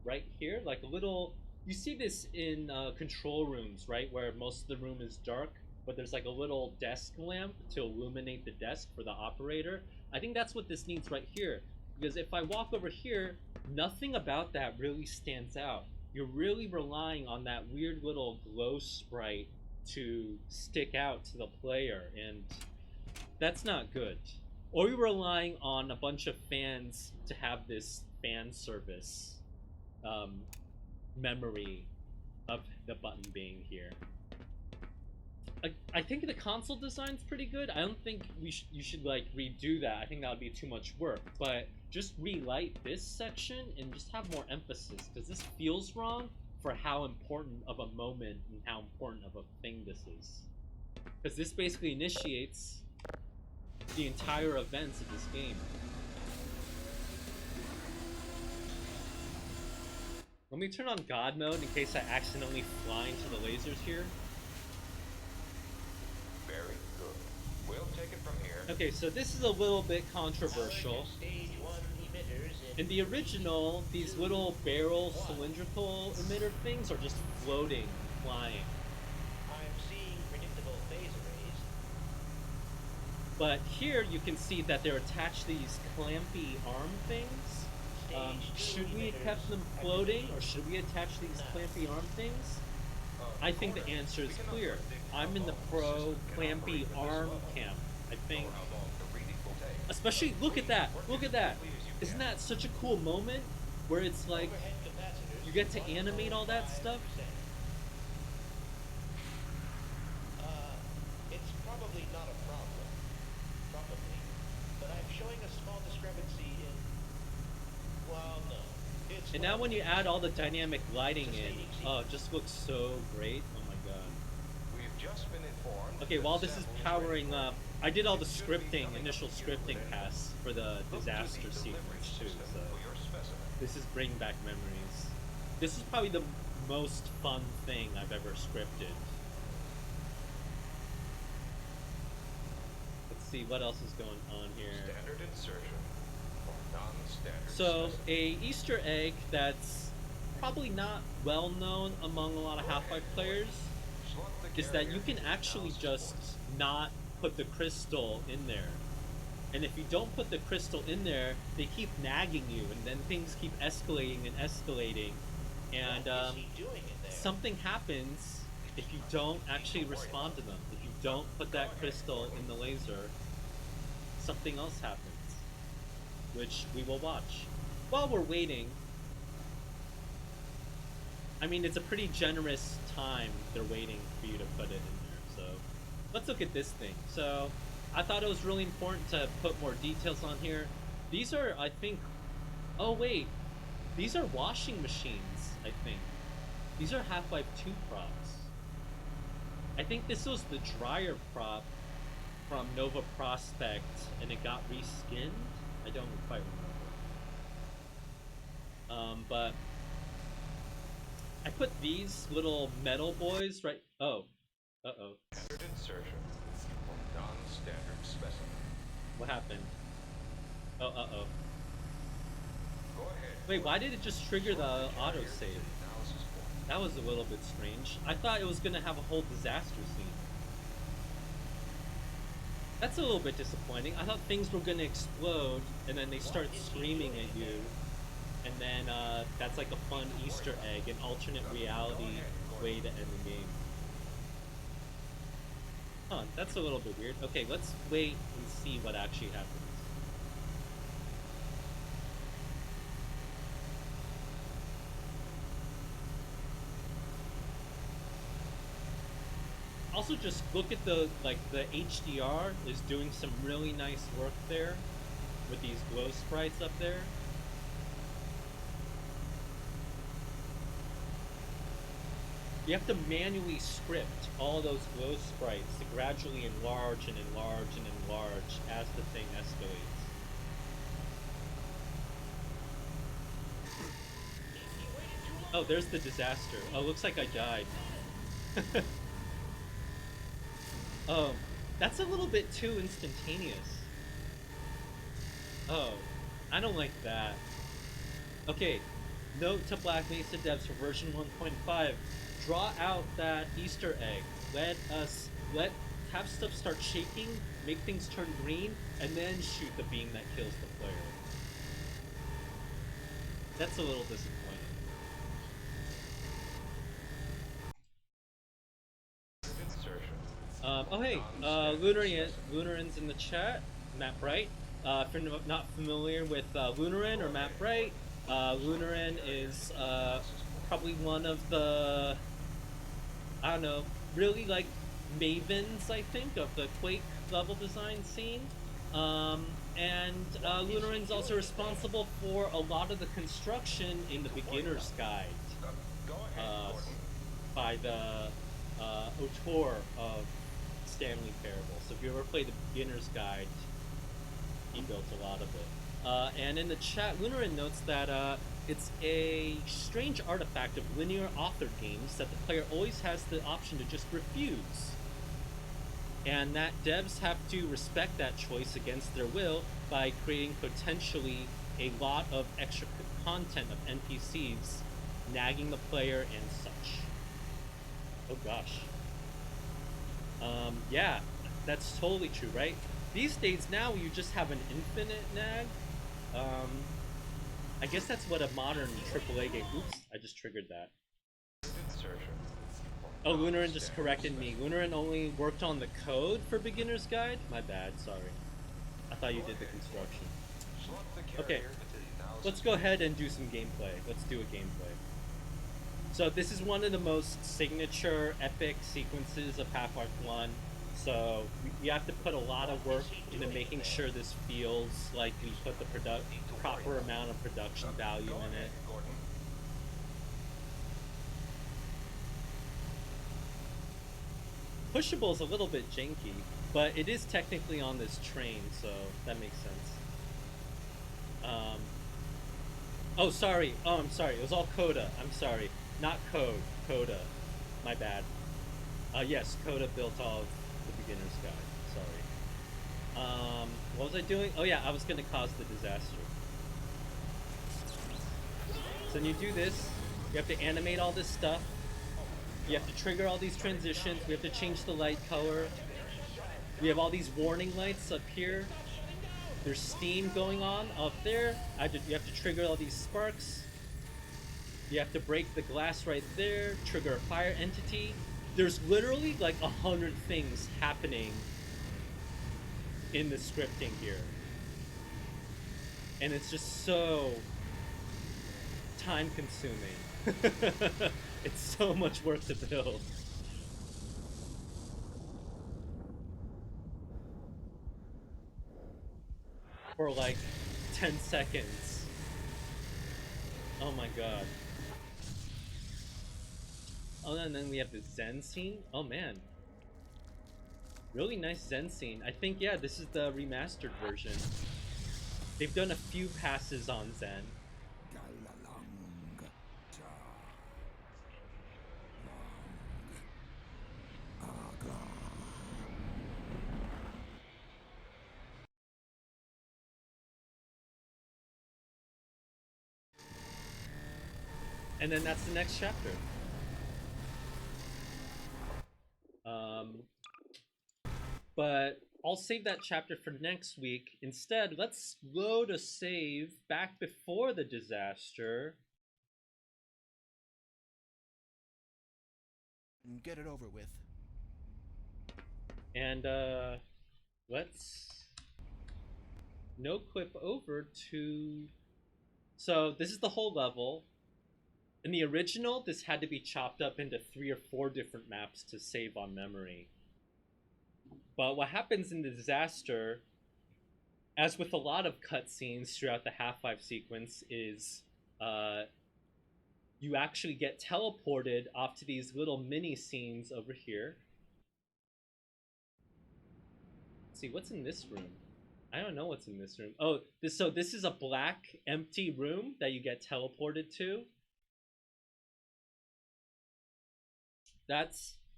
right here, like a little, you see this in control rooms, right, where most of the room is dark, but there's like a little desk lamp to illuminate the desk for the operator. I think that's what this needs right here, because if I walk over here, nothing about that really stands out. You're really relying on that weird little glow sprite to stick out to the player, and that's not good. Or you're relying on a bunch of fans to have this fan service memory of the button being here. I think the console design's pretty good. I don't think you should like redo that. I think that would be too much work. But just relight this section and just have more emphasis, because this feels wrong for how important of a moment and how important of a thing this is. Because this basically initiates the entire events of this game. Let me turn on God mode in case I accidentally fly into the lasers here. Very good. We'll take it from here. Okay, so this is a little bit controversial. Stage 1 emitters In the original, these little barrel cylindrical emitter things are just floating, flying. I'm seeing predictable phase arrays. But here you can see that they're attached to these clampy arm things. Should we have kept them floating, or should we attach these clampy arm things? I think the answer is clear. I'm in the pro clampy arm camp. I think, especially look at that, look at that. Isn't that such a cool moment where it's like Overhead capacitors. you get to animate all that stuff? It's probably not a problem. Probably. But I'm showing a small discrepancy in. Well, no. It's And now when you add all the dynamic lighting in, oh, it just looks so great. Oh my god. We've just been informed. Okay, that while this is sample powering ready. up, I did all the It should be scripting, coming initial up to you scripting within pass for the Look to disaster the delivery sequence too, system so for your specimen. this is bringing back memories. This is probably the most fun thing I've ever scripted. Let's see what else is going on here. Standard insertion or non-standard So, specimen. a Easter egg that's probably not well known among a lot of Half-Life players Slot the is that you carrier can into actually house just ports. not put the crystal in there. And if you don't put the crystal in there, they keep nagging you, and then things keep escalating and escalating. And What is he doing in there? something happens if you don't actually respond to them. If you don't put that crystal in the laser, something else happens, which we will watch. While we're waiting, I mean, it's a pretty generous time they're waiting for you to put it in there. So let's look at this thing. So I thought it was really important to put more details on here. These are, I think, oh wait, these are washing machines, I think. These are Half-Life 2 props. I think this was the dryer prop from Nova Prospect, and it got reskinned. I don't quite remember. But I put these little metal boys right. Oh, uh-oh. Standard insertion or non-standard specimen. What happened? Oh, uh-oh. Go ahead. Wait, why did it just trigger the autosave? Analysis point. That was a little bit strange. I thought it was gonna have a whole disaster scene. That's a little bit disappointing. I thought things were gonna explode, and then they start screaming at you, and then that's like a fun Easter egg, an alternate reality way to end the game. Huh, that's a little bit weird. Okay, let's wait and see what actually happens. Also, just look at the HDR is doing some really nice work there with these glow sprites up there. You have to manually script all those glow sprites to gradually enlarge and enlarge and enlarge as the thing escalates. Oh, there's the disaster. Oh, looks like I died. Oh, that's a little bit too instantaneous. Oh, I don't like that. Okay, note to Black Mesa devs for version 1.5. Draw out that Easter egg. Have stuff start shaking, make things turn green, and then shoot the beam that kills the player. That's a little disappointing. Oh hey, Lunarin's in the chat. Matt Bright. If you're not familiar with Lunarin or Matt Bright, Lunarin is probably one of the, I don't know, really like mavens, I think, of the Quake level design scene. And Lunarin's also responsible for a lot of the construction in the beginner's guide by the auteur of Stanley Parable. So if you ever play the beginner's guide, he built a lot of it. And in the chat, Lunarin notes that it's a strange artifact of linear authored games that the player always has the option to just refuse. And that devs have to respect that choice against their will by creating potentially a lot of extra content of NPCs nagging the player and such. Oh gosh. Yeah, that's totally true, right? These days now you just have an infinite nag. I guess that's what a modern AAA game. Oops, I just triggered that. Oh, Lunarin just corrected me. Lunarin only worked on the code for Beginner's Guide? My bad, sorry. I thought you did the construction. Okay, let's go ahead and do some gameplay. Let's do a gameplay. So this is one of the most signature epic sequences of Half-Life 1. So we have to put a lot of work into making sure this feels like we put the proper amount of production value in it. Pushable is a little bit janky, but it is technically on this train, so that makes sense. Oh, sorry. Oh, I'm sorry. It was all Coda. I'm sorry. Not code. Coda. My bad. Yes, Coda built all of the beginner's guide. Sorry. What was I doing? Oh yeah, I was gonna cause the disaster. So when you do this, you have to animate all this stuff. You have to trigger all these transitions. We have to change the light color. We have all these warning lights up here. There's steam going on up there. You have to trigger all these sparks. You have to break the glass right there, trigger a fire entity. There's literally like 100 things happening in the scripting here. And it's just so time consuming. It's so much work to build. For like 10 seconds. Oh my god. Oh, and then we have the Zen scene. Oh man. Really nice Zen scene. I think, yeah, this is the remastered version. They've done a few passes on Zen. And then that's the next chapter. But I'll save that chapter for next week. Instead, let's load a save back before the disaster. Get it over with. And let's no clip over to... So this is the whole level. In the original, this had to be chopped up into 3 or 4 different maps to save on memory. But what happens in the disaster, as with a lot of cutscenes throughout the Half-Life sequence, is you actually get teleported off to these little mini scenes over here. Let's see, what's in this room? I don't know what's in this room. Oh, this is a black, empty room that you get teleported to.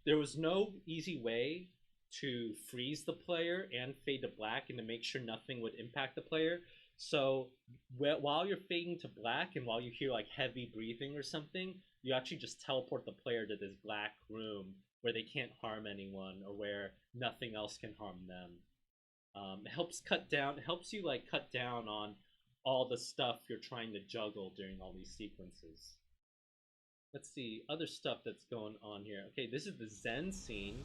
There was no easy way to freeze the player and fade to black and to make sure nothing would impact the player. So while you're fading to black and while you hear like heavy breathing or something, you actually just teleport the player to this black room where they can't harm anyone or where nothing else can harm them. It helps you like cut down on all the stuff you're trying to juggle during all these sequences. Let's see, other stuff that's going on here. Okay, this is the Zen scene.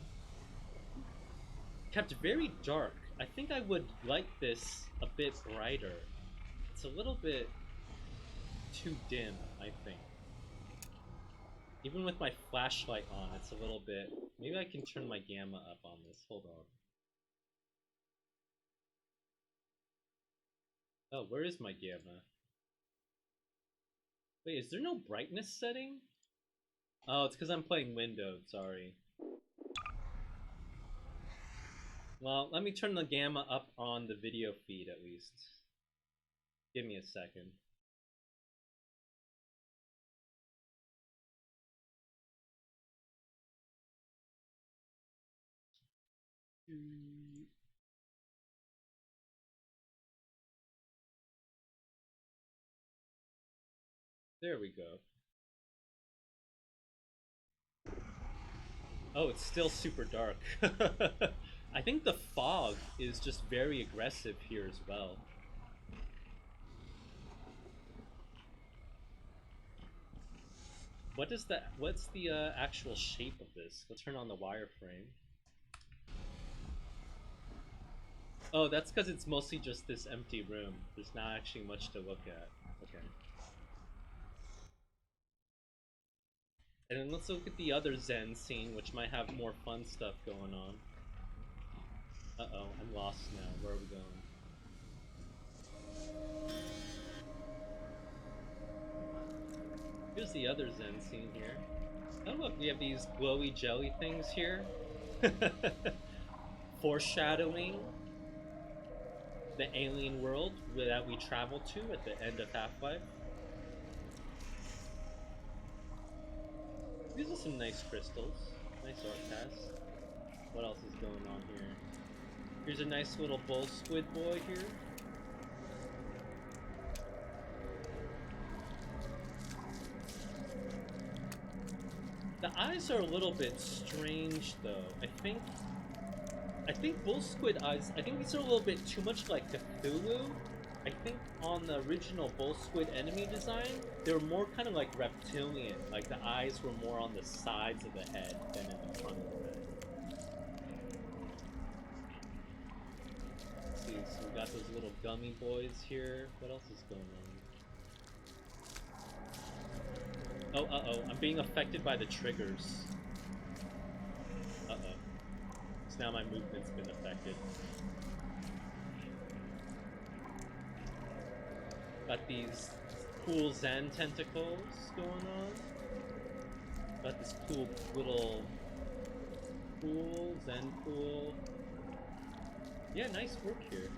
Kept very dark. I think I would like this a bit brighter. It's a little bit too dim, I think. Even with my flashlight on, it's a little bit... Maybe I can turn my gamma up on this. Hold on. Oh, where is my gamma? Wait, is there no brightness setting? Oh, it's because I'm playing windowed, sorry. Well, let me turn the gamma up on the video feed at least. Give me a second. There we go. Oh, it's still super dark. I think the fog is just very aggressive here as well. What's the actual shape of this? Let's turn on the wireframe. Oh, that's because it's mostly just this empty room. There's not actually much to look at. Okay. And then let's look at the other Zen scene, which might have more fun stuff going on. Uh-oh, I'm lost now. Where are we going? Here's the other Zen scene here. Oh look, we have these glowy jelly things here. Foreshadowing the alien world that we travel to at the end of Half-Life. These are some nice crystals. Nice art pass. What else is going on here? Here's a nice little bull squid boy here. The eyes are a little bit strange though. I think bull squid eyes, I think these are a little bit too much like Cthulhu. I think on the original bull squid enemy design, they were more kind of like reptilian. Like the eyes were more on the sides of the head than in the front of the head. Let's see, so we got those little gummy boys here. What else is going on? Oh, uh-oh, I'm being affected by the triggers. Uh-oh. So now my movement's been affected. Got these cool Zen tentacles going on. Got this cool little pool, Zen pool. Yeah, nice work here.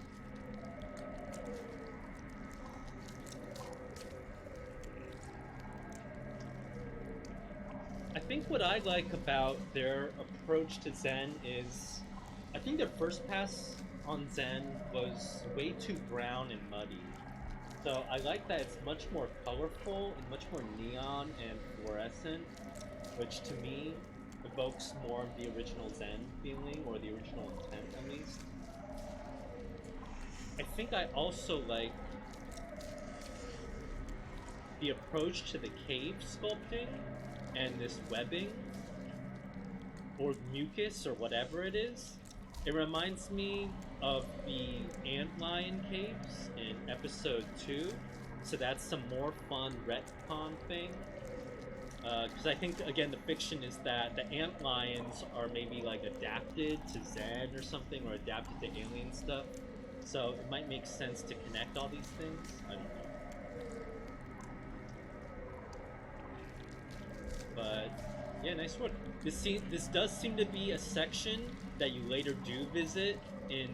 I think what I like about their approach to Zen is, I think their first pass on Zen was way too brown and muddy. So I like that it's much more colorful and much more neon and fluorescent, which to me evokes more of the original Zen feeling, or the original intent at least. I think I also like the approach to the cave sculpting and this webbing, or mucus, or whatever it is. It reminds me of the antlion caves in episode 2, so that's some more fun retcon thing. Because I think, again, the fiction is that the antlions are maybe like adapted to Zen or something, or adapted to alien stuff. So it might make sense to connect all these things. I don't know. But yeah, nice work. This does seem to be a section that you later do visit in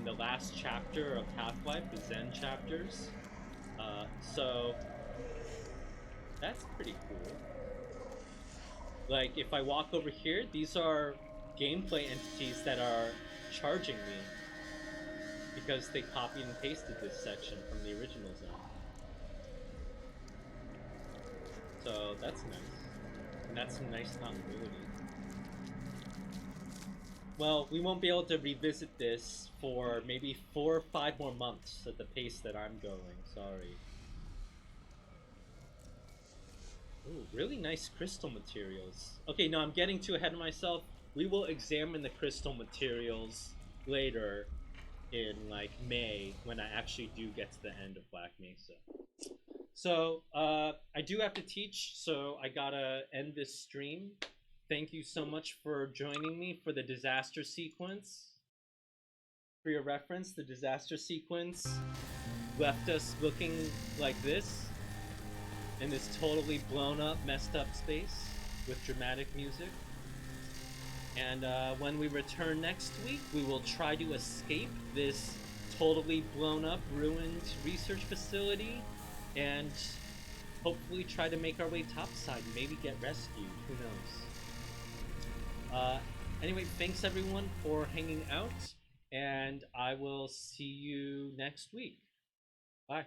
the last chapter of Half-Life, the Zen chapters. So that's pretty cool. Like, if I walk over here, these are gameplay entities that are charging me because they copied and pasted this section from the original Zen. So that's nice. And that's some nice continuity. Well, we won't be able to revisit this for maybe 4 or 5 more months at the pace that I'm going. Sorry. Ooh, really nice crystal materials. Okay, no, I'm getting too ahead of myself. We will examine the crystal materials later in, like, May, when I actually do get to the end of Black Mesa. So, I do have to teach, so I gotta end this stream. Thank you so much for joining me for the disaster sequence. For your reference, the disaster sequence left us looking like this, in this totally blown up, messed up space with dramatic music. And when we return next week, we will try to escape this totally blown up, ruined research facility and hopefully try to make our way topside and maybe get rescued. Who knows? Anyway, thanks everyone for hanging out, and I will see you next week. Bye.